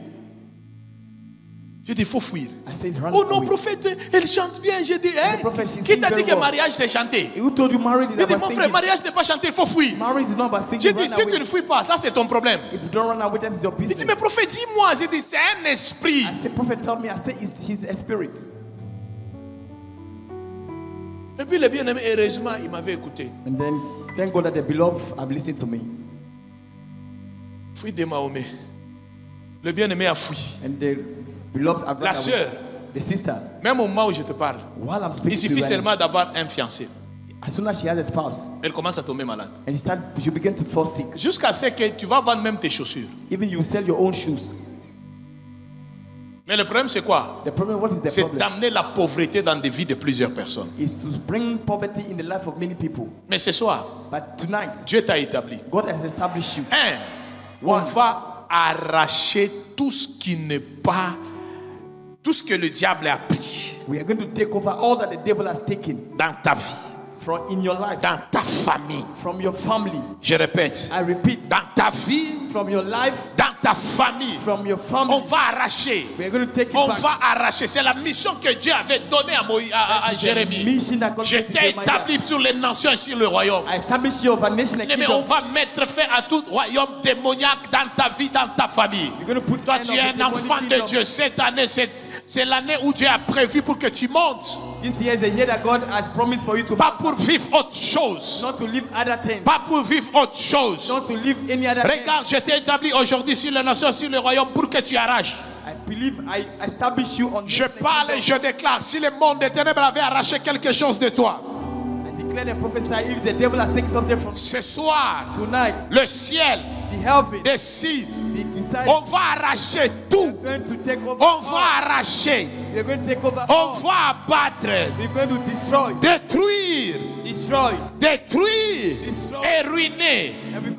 J'ai dit, il faut fuir. I said, run Oh non, away. prophète, elle chante bien. J'ai dit, hein? prophet, she Qui t'a sing dit very que well. mariage c'est chanter? Who told you marriage is J'ai dit, about mon frère, singing? mariage n'est pas chanter, il faut fuir. Marriage is not about singing. J'ai dit, Run si tu away. ne fuis pas, ça c'est ton problème. If you don't run away, that is your Il dit, business. mais prophète, dis-moi. J'ai dit, c'est un esprit. I said, prophet, tell me. I said, she's a spirit. Et puis le bien-aimé, heureusement, il m'avait écouté. And then, thank God that the beloved have listened to me. Fui de Mahomet. Le bien-aimé a fui. And the beloved have La run away. sœur, The sister, même au moment où je te parle, while I'm il speaking to suffit you, right seulement d'avoir un fiancé. now, as soon as she has a spouse, Elle commence à tomber malade. and you begin to fall sick. Jusqu'à ce que tu vas vendre même tes chaussures. Even you sell your own shoes. Mais le problème, c'est quoi? The problem, what is the C'est problem? d'amener la pauvreté dans des vies de plusieurs personnes. Is to bring poverty in the life of many people. Mais ce soir, But tonight, Dieu t'a établi. God has established you. On va arracher tout ce qui n'est pas, tout ce que le diable a pris We are going to take over all that the devil has taken dans ta vie, from in your life, dans ta famille. from your family. Je répète, I repeat, dans ta vie, from your life, dans ta famille. from your On family. va arracher. We are going to take it On back. va arracher. C'est la mission que Dieu avait donnée à Jérémie. Mission that God gave to J'étais Jeremiah. établi sur les nations et sur le royaume. I establish you over nation and Mais on kingdom. va mettre fin à tout royaume démoniaque dans ta vie, dans ta famille. You're going to put Toi, end tu of es the un demonic enfant de kingdom. Dieu. Cette année, c'est l'année où Dieu a prévu pour que tu montes. This year is a year that God has promised for you to Pas pour vivre autre chose. not to live other things, Pas pour vivre autre chose. not to live any other thing. Regarde, je t'ai établi aujourd'hui sur les nations, sur le royaume pour que tu arraches. I believe I establish you on Je nation and parle et kingdom. je déclare, si le monde des ténèbres avait arraché quelque chose de toi, I declare and prophesy if the devil has taken something from ce soir, tonight, le ciel the heaven, décide, they decide on va arracher tout. we're going to take over. On va arracher, We're going to take over. on all. va abattre, We're going to destroy, détruire, destroy. détruire Destroy. et ruiner.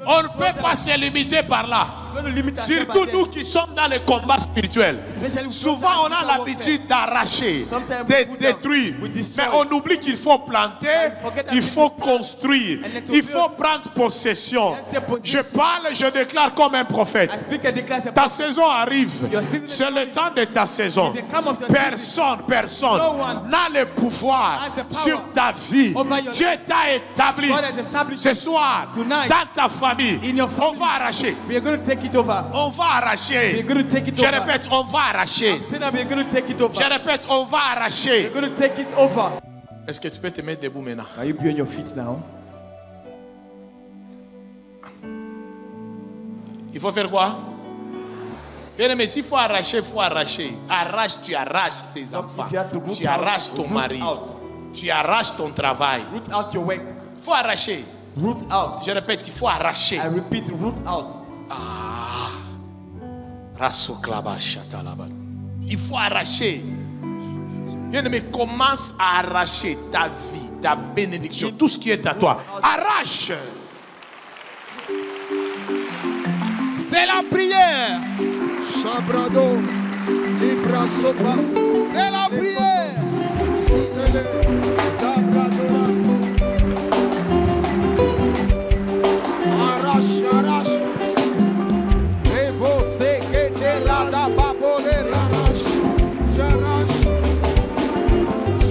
On ne peut pas se limiter par là. We're going to limit ourselves Surtout at nous that. qui sommes dans le combat spirituel. Especially with Souvent those on that a are l'habitude d'arracher, Sometimes de we put down, détruire. we destroy. Mais on oublie qu'il faut planter, And forget that il we faut should plant. construire, And then to il build. faut prendre possession. And take possession. Je parle et je déclare comme un prophète. I speak and declare the Ta saison arrive. Your season is C'est le temps de ta saison. It's the time of your Personne No one n'a le pouvoir has the power sur ta vie. over your Dieu t'a établi. God has established Ce soir, tonight dans ta famille, in your on family. va arracher. We are going to take it over. On va arracher. We're going to take it Je over. répète, on va arracher. Say that we're going to take it over. Je répète, on va arracher. We're going to take it over. Est-ce que tu peux te mettre debout maintenant? Are you be on your feet now? Il faut faire quoi? Bien aimé, s'il faut arracher, il faut arracher. Arrache, tu arraches tes enfants. If you have to root Tu arraches out, ton root mari. out. Tu arraches ton travail. Root out your work. Il faut arracher. Root out. Je répète, il faut arracher. I repeat, root out. Il faut arracher. Bien aimé, commence à arracher ta vie, ta bénédiction, tout ce qui est à toi. Arrache. C'est la prière. Chabrado, Libra Sopa. C'est la prière. Soutele, Zabradora. Arrache, arrache. Et você que te la da babolera. J'arrache,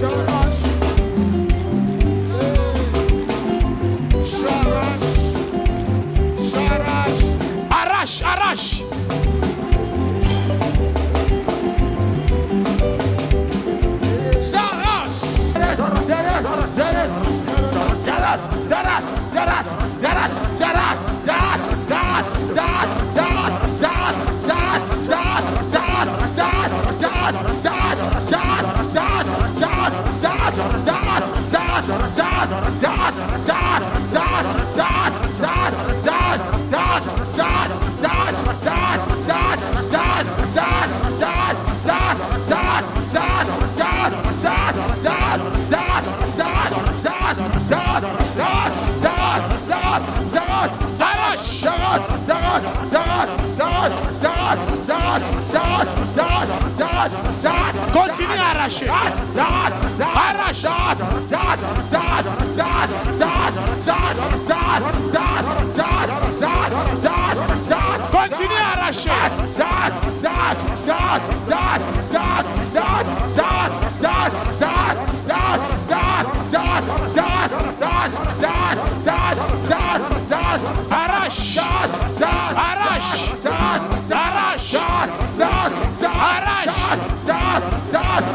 j'arrache. J'arrache. J'arrache. J'arrache. Arrache, arrache. Continue à arracher. Arrache. Continue à arracher. Arrache. Arrache. Arrache.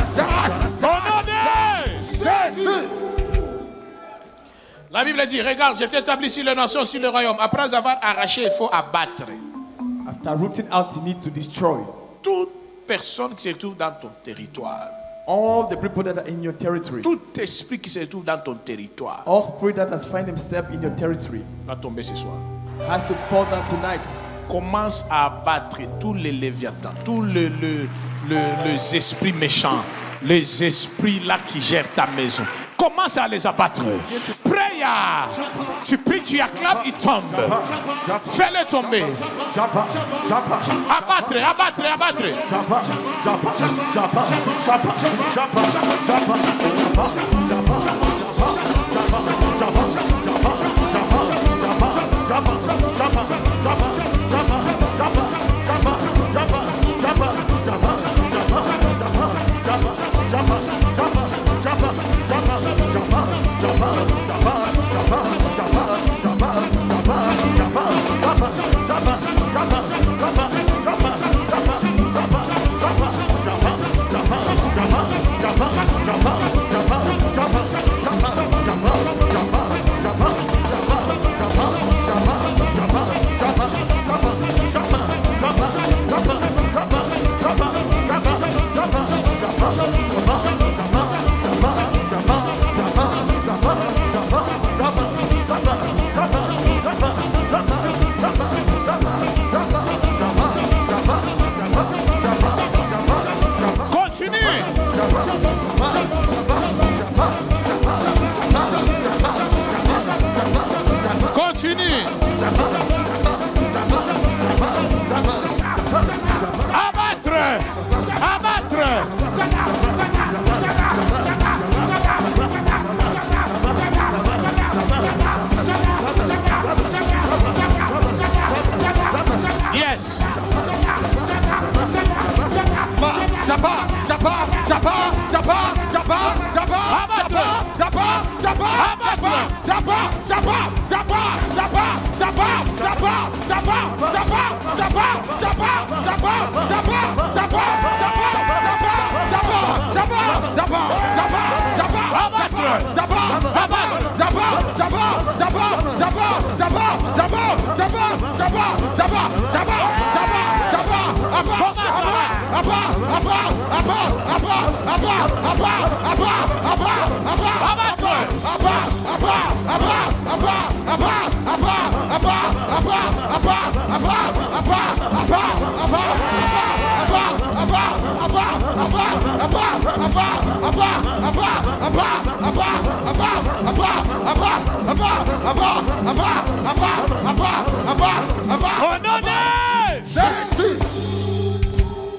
Arrache. Au nom de Jésus. La Bible dit, regarde, je t'ai établi sur les nations, sur le royaume. Après avoir arraché, il faut abattre. After rooting out, you need to destroy Toute personne qui se trouve dans ton territoire. all the people that are in your territory. Tout esprit qui se trouve dans ton territoire All spirit that has found himself in your territory va tomber ce soir. has to fall down tonight. Commence à abattre tous les léviathans, tous les esprits méchants, les esprits là qui gèrent ta maison. Commence à les abattre. Prière. Tu pries, tu acclames, ils tombent. Fais-les tomber. Abattre, abattre, abattre.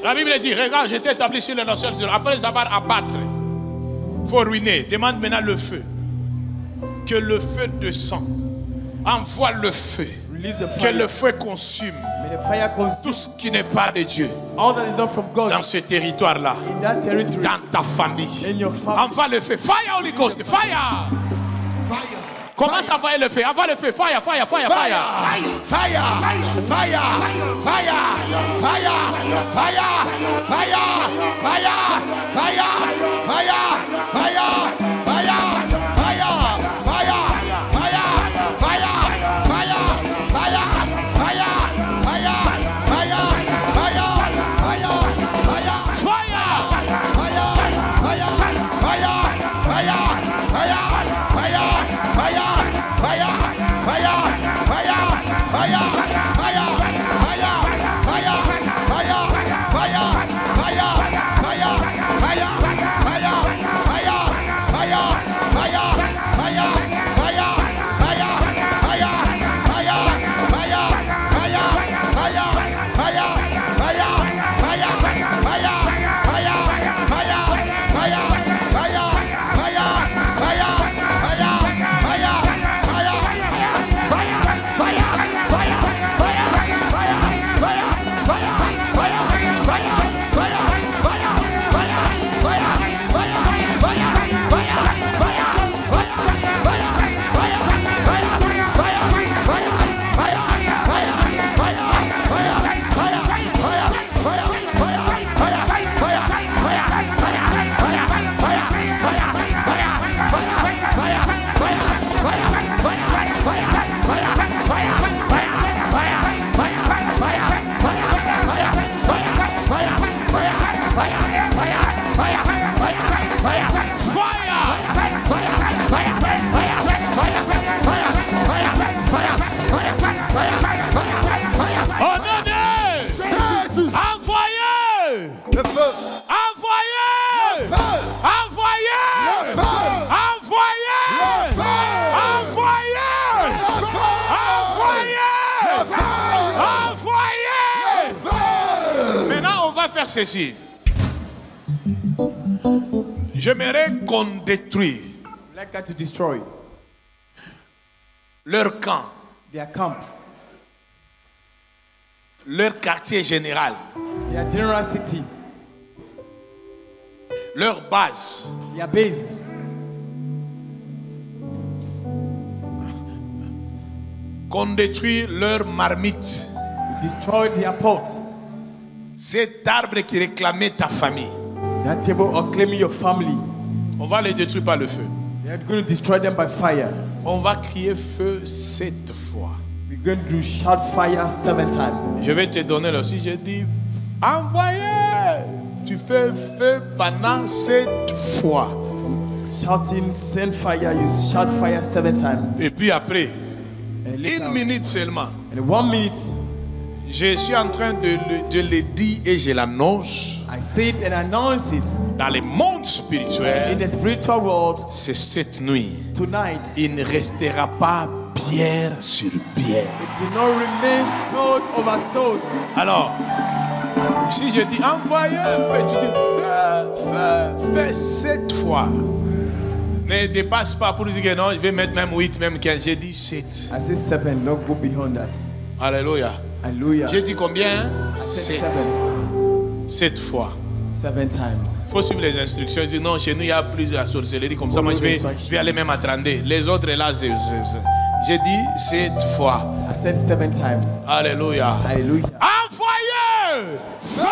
La Bible dit, regarde, j'étais établi sur les notions. Après avoir abattre, il faut ruiner. Demande maintenant le feu. Que le feu descend. Envoie le feu. Que le feu consume tout ce qui n'est pas de Dieu dans ce territoire-là, dans ta famille. Envoie le feu. Fire, Holy Ghost. Fire. Commence à envoyer le feu. Envoie le feu. Fire, fire, fire, fire. Fire, fire, fire, fire, fire, fire, fire, fire, fire, fire. Faire ceci. J'aimerais qu'on détruise leur camp, their camp, leur quartier général, their general city, leur base, their base, qu'on détruise leur marmite, destroy their pot. Cet arbre qui réclamait ta famille, that table or claiming your family, on va les détruire par le feu. We are going to destroy them by fire. On va crier feu 7 fois. We're going to shout fire 7 times. Je vais te donner là aussi. Je dis envoyez. Tu fais feu pendant 7 fois. Shouting, send fire. You shout fire 7 times. Et puis après, 1 minute seulement. And 1 minute. Je suis en train de le dire et je l'annonce. I say it and announce it. Dans le monde spirituel, in the spiritual world, c'est cette nuit. Tonight, il ne restera pas pierre sur pierre. It will not remain stone over stone. Alors, si je dis envoyez, tu dis fais 7 fois. Ne dépasse pas pour dire que non, je vais mettre même 8, même 15. J'ai dit 7. I say 7, don't go beyond that. Alléluia. Alléluia. J'ai dit combien? 7. 7 fois. 7 times. Il faut suivre les instructions. Dire non, chez nous il y a plus de la sorcellerie. Comme ça, moi je vais aller même à 32. Les autres là, j'ai dit 7 fois. I said 7 times. Alléluia. Hallelujah. Envoyez feu,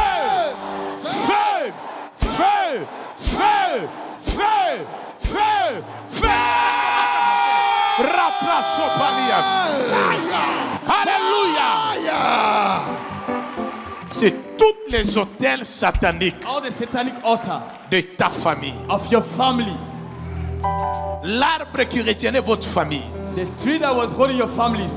feu, feu, feu, feu, feu, feu. Raplasopalia. Alléluia. C'est tous les hôtels sataniques All the satanic altar de ta famille. of your family. L'arbre qui retiendait votre famille. The tree that was holding your families.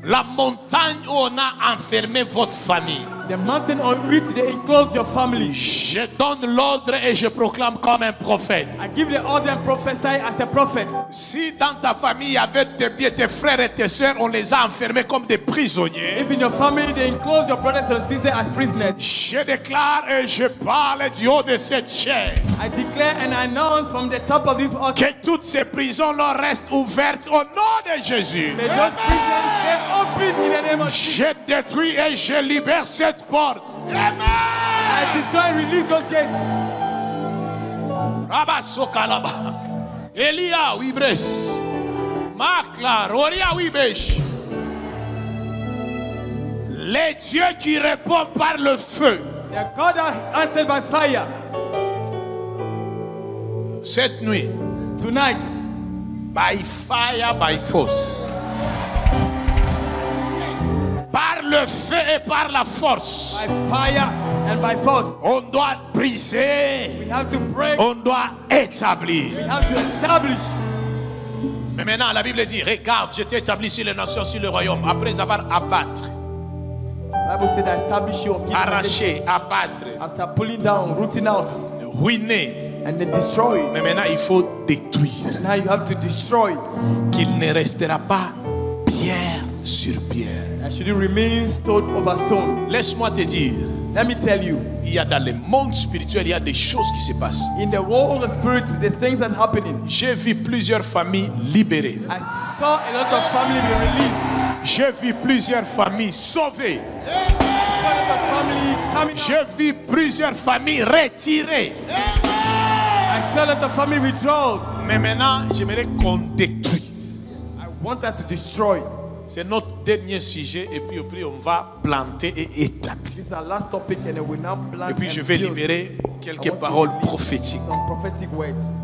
La montagne où on a enfermé votre famille. The mountain on which they enclosed your family. Je donne l'ordre et je proclame comme un prophète. I give the order and prophesy as a prophet. Si dans ta famille il y avait tes frères et tes sœurs, on les a enfermés comme des prisonniers. If in your family they enclose your brothers and sisters as prisoners. Je déclare et je parle du haut de cette chair. I declare and announce from the top of this altar. Que toutes ces prisons leur restent ouvertes au nom de Jésus. May those prisons stay open in the name of Jesus. Je détruis et je libère cette porte. Amen. I destroy and release those gates. Rabasokalaba. Elia Wibres. Makla Roria Wibesh. Les dieux qui répondent par le feu. The God that answered by fire. Cette nuit. Tonight. By fire, by force. Par le feu et par la force. By fire and by force. On doit briser. We have to break. On doit établir. We have to establish. Mais maintenant, la Bible dit, regarde, je t'ai établi sur les nations, sur le royaume, après avoir abattre, The Bible said, I establish your kingdom. arracher, abattre, After pulling down, rooting out, ruiner. and then destroy. Mais maintenant, il faut détruire. Now you have to destroy. Qu'il ne restera pas pierre sur pierre. And should it remain stone over stone? Laisse-moi te dire, Let me tell you, il y a dans le monde spirituel, il y a des choses qui se passent. in the world of the spirit, there's things that are happening. J'ai vu plusieurs familles libérées. I saw a lot of family be released. J'ai vu plusieurs familles sauvées. I saw a lot of family coming out. J'ai vu plusieurs familles retirées. I saw a lot of family withdrawn. Mais maintenant, j'aimerais qu'on détruise. I want that to destroy. C'est notre dernier sujet et puis on va planter et établir. This is our last topic, and then we now plant. Et puis je and vais build. libérer I quelques want to paroles release prophétiques. Some prophetic words.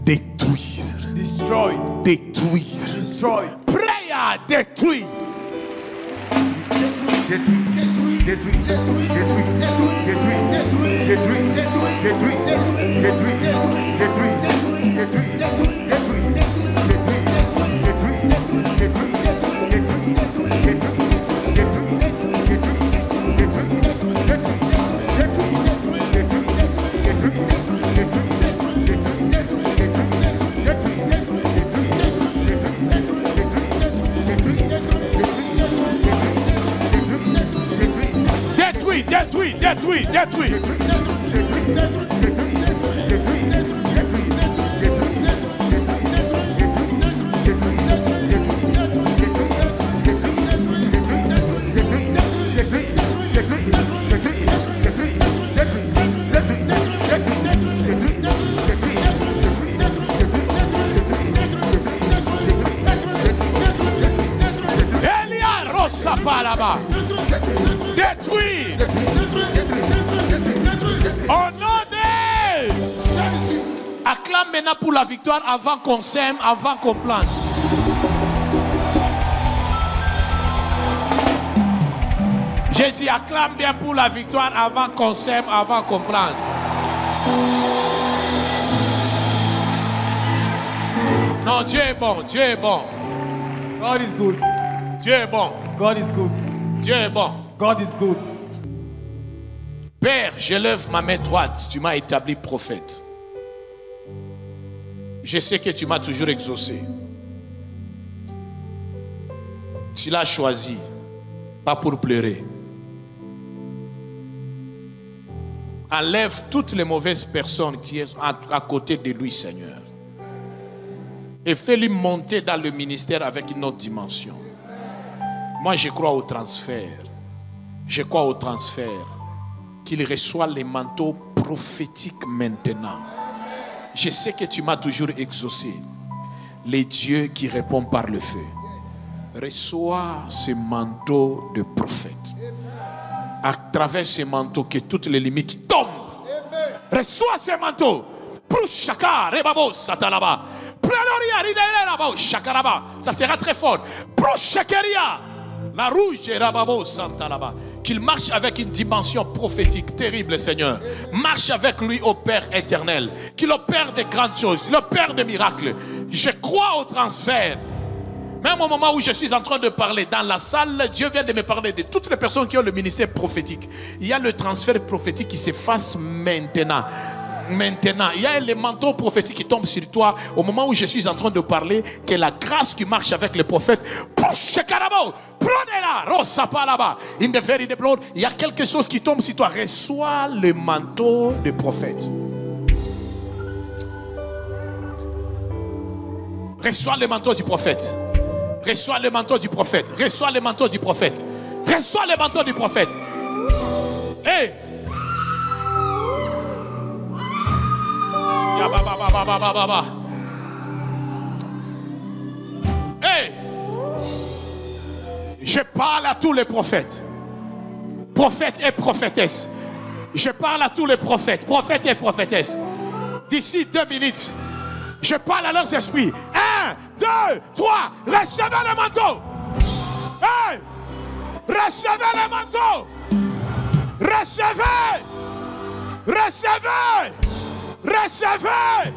Détruire, Destroy. détruire. Destroy. Prêt à détruire. Détruire, détruire, détruire. Elia Rosa là-bas. Détruire. Au nom de... Acclame maintenant pour la victoire avant qu'on sème, avant qu'on plante. J'ai dit acclame bien pour la victoire avant qu'on sème, avant qu'on plante. Non, Dieu est bon, Dieu est bon. God is good. Dieu est bon. God is good. Dieu est bon. God is good. Père, je lève ma main droite, tu m'as établi prophète. Je sais que tu m'as toujours exaucé. Tu l'as choisi, pas pour pleurer. Enlève toutes les mauvaises personnes qui sont à côté de lui, Seigneur. Et fais-lui monter dans le ministère avec une autre dimension. Moi, je crois au transfert. Je crois au transfert. qu'il reçoit les manteaux prophétiques maintenant. Je sais que tu m'as toujours exaucé. Les dieux qui répondent par le feu. Reçois ce manteau de prophète. À travers ce manteau, que toutes les limites tombent. Reçois ce manteau. Ça sera très fort. La rouge qu'il marche avec une dimension prophétique terrible, Seigneur. Marche avec lui au Père éternel. Qu'il opère de grandes choses. Qu'il opère de miracles. Je crois au transfert. Même au moment où je suis en train de parler dans la salle, Dieu vient de me parler de toutes les personnes qui ont le ministère prophétique. Il y a le transfert prophétique qui s'efface maintenant. Maintenant, il y a les manteaux prophétiques qui tombent sur toi au moment où je suis en train de parler, que la grâce qui marche avec les prophètes, il y a quelque chose qui tombe sur toi. Reçois le manteau de prophète. Reçois le manteau du prophète. Reçois le manteau du prophète. Reçois le manteau du prophète. Reçois le manteau du prophète. Hey! Hey! Je parle à tous les prophètes. Prophètes et prophétesses. Je parle à tous les prophètes. Prophètes et prophétesses. D'ici 2 minutes, je parle à leurs esprits. 1, 2, 3. Recevez le manteau. Hey! Recevez le manteau. Recevez. Recevez. Recevez.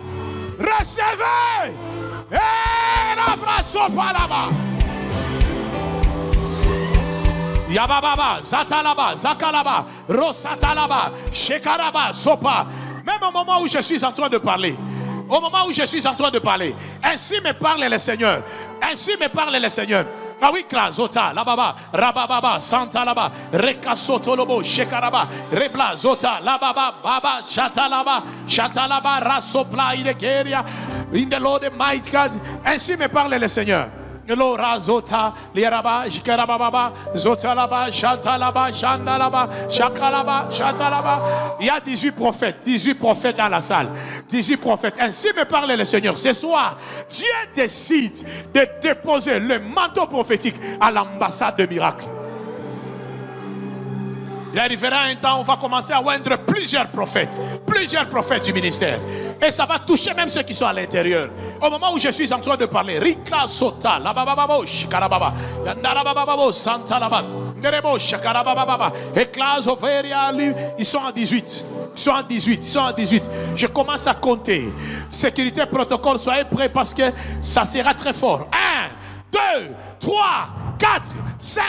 Recevez. Et l'abraçons pas là-bas. Yababa, Zatalaba, Zakalaba, Rosatalaba, Shekaraba, Sopa. Même au moment où je suis en train de parler. Au moment où je suis en train de parler, ainsi me parle le Seigneur. Ainsi me parle le Seigneur. Ah oui, Zota, Lababa, Rababa, Santa Laba, Rekasotolobo, Shekaraba, Rebla, Zota, Lababa, Baba, Shatalaba, Shatalaba, Rasopla, Idekeria, in the Lord mighty God. Ainsi me parle le Seigneur. Lora Zota, Lieraba, Jikarababa, Zotalaba, Shatalaba, Shandalaba, Shakalaba, Shatalaba. Il y a 18 prophètes dans la salle. 18 prophètes. Ainsi me parle le Seigneur. Ce soir, Dieu décide de déposer le manteau prophétique à l'ambassade de miracles. Il arrivera un temps où on va commencer à oindre plusieurs prophètes du ministère. Et ça va toucher même ceux qui sont à l'intérieur. Au moment où je suis en train de parler, Rikla Sota, Labababo, Shikarababa, Yandarabababo, Santa Laba, Nerebo, Shakarababa, Eklas Overia, ils sont en 18. Ils sont en 18. Je commence à compter. Sécurité, protocole, soyez prêts parce que ça sera très fort. 1, 2, 3, 4, 5,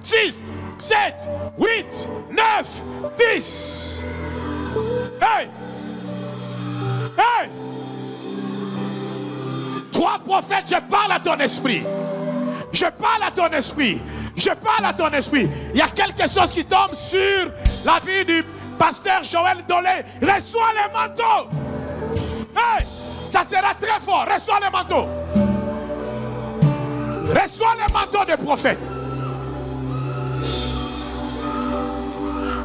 6, 7, 8, 9, 10. Hey! Hey! 3 prophètes, je parle à ton esprit. Je parle à ton esprit. Je parle à ton esprit. Il y a quelque chose qui tombe sur la vie du pasteur Joël Dolé. Reçois le manteau. Hey! Ça sera très fort. Reçois le manteau. Reçois le manteau des prophètes.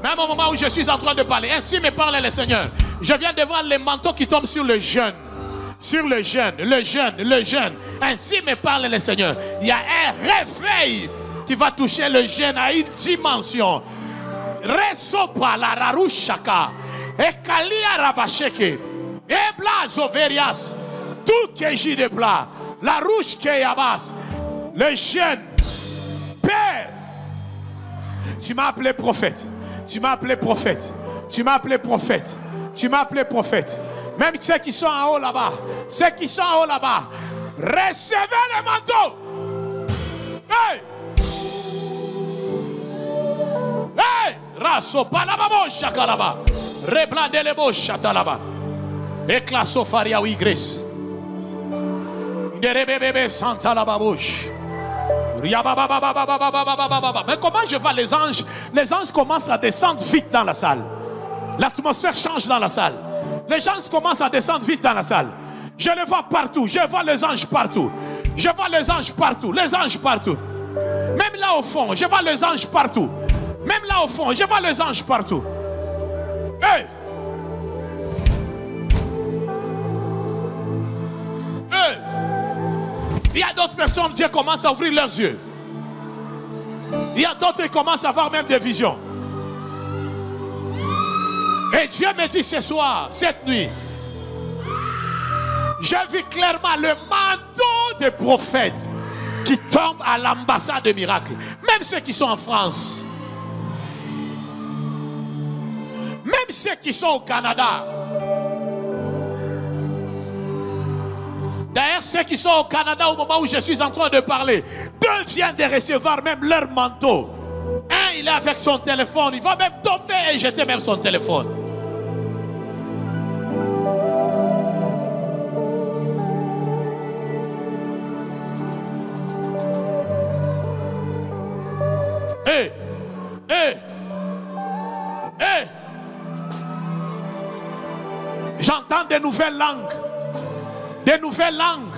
Même au moment où je suis en train de parler, ainsi me parle le Seigneur. Je viens de voir les manteaux qui tombent sur le jeune. Sur le jeune. Ainsi me parle le Seigneur. Il y a un réveil qui va toucher le jeune à une dimension. Resopa la rarushaka. Ekalia rabasheke. Ebla zoverias. Tout keji de plat. La rouche keyabas. Le jeune. Père. Tu m'as appelé prophète. Tu m'as appelé prophète. Tu m'as appelé prophète. Tu m'as appelé prophète. Même ceux qui sont en haut là-bas. Ceux qui sont en haut là-bas. Recevez le manteau. Hey! Hey! Raso palababo shakalaba. Reblandelebo shatalaba. Eklaso faria oui grace. Derebebebe santalababouche. Mais comment je vois les anges? Les anges commencent à descendre vite dans la salle. L'atmosphère change dans la salle. Les gens commencent à descendre vite dans la salle. Je les vois partout. Je vois les anges partout. Je vois les anges partout. Les anges partout. Même là au fond, je vois les anges partout. Même là au fond, je vois les anges partout. Hey! Hey! Il y a d'autres personnes, Dieu commence à ouvrir leurs yeux. Il y a d'autres qui commencent à avoir même des visions. Et Dieu me dit ce soir, cette nuit, j'ai vu clairement le manteau des prophètes qui tombe à l'ambassade de miracles. Même ceux qui sont en France. Même ceux qui sont au Canada. D'ailleurs, ceux qui sont au Canada au moment où je suis en train de parler, deux viennent de recevoir même leur manteau. Un, il est avec son téléphone. Il va même tomber et jeter même son téléphone. Hey! Hey! Hey! J'entends des nouvelles langues. Des nouvelles langues.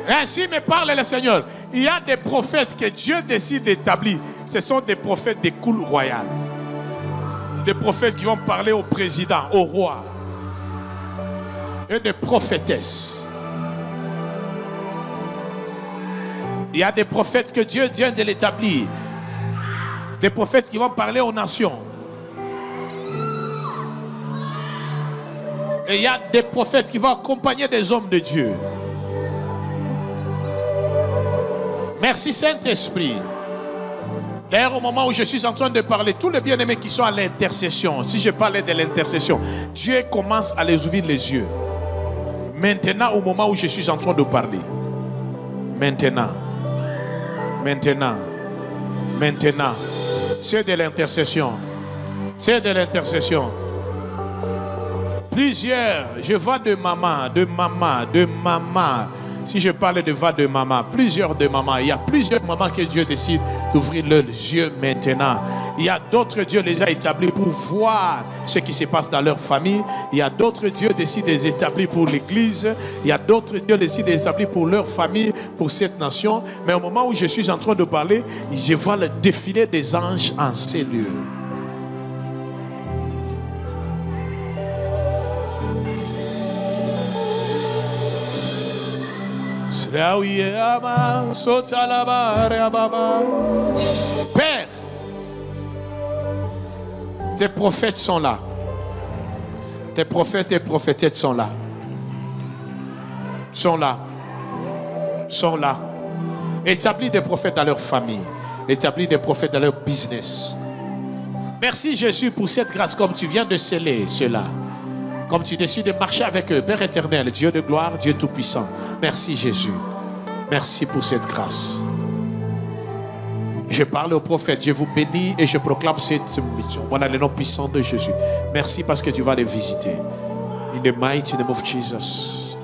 Ainsi me parle le Seigneur. Il y a des prophètes que Dieu décide d'établir. Ce sont des prophètes des cours royales. Des prophètes qui vont parler au président, au roi. Et des prophétesses. Il y a des prophètes que Dieu vient de l'établir. Des prophètes qui vont parler aux nations. Et il y a des prophètes qui vont accompagner des hommes de Dieu. Merci Saint-Esprit. D'ailleurs, au moment où je suis en train de parler, tous les bien-aimés qui sont à l'intercession, si je parlais de l'intercession, Dieu commence à les ouvrir les yeux. Maintenant, au moment où je suis en train de parler. Maintenant. C'est de l'intercession. C'est de l'intercession. Plusieurs, je vois de maman. Si je parle de voix de maman, plusieurs de maman. Il y a plusieurs mamans que Dieu décide d'ouvrir leurs yeux maintenant. Il y a d'autres Dieu les a établis pour voir ce qui se passe dans leur famille. Il y a d'autres Dieu décide de les établir pour l'église. Il y a d'autres Dieu décide de les établir pour leur famille, pour cette nation. Mais au moment où je suis en train de parler, je vois le défilé des anges en ces lieux. Père, tes prophètes sont là. Tes prophètes et prophétesses sont là. Sont là. Établis des prophètes dans leur famille. Établis des prophètes dans leur business. Merci Jésus pour cette grâce comme tu viens de sceller cela. Comme tu décides de marcher avec eux. Père éternel, Dieu de gloire, Dieu tout-puissant. Merci Jésus. Merci pour cette grâce. Je parle au prophète, je vous bénis et je proclame cette mission. Voilà le nom puissant de Jésus. Merci parce que tu vas les visiter. In the mighty name of Jesus.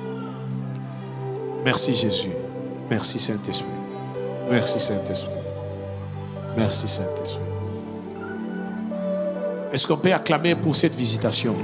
Merci Jésus. Merci Saint-Esprit. Merci Saint-Esprit. Merci Saint-Esprit. Est-ce qu'on peut acclamer pour cette visitation?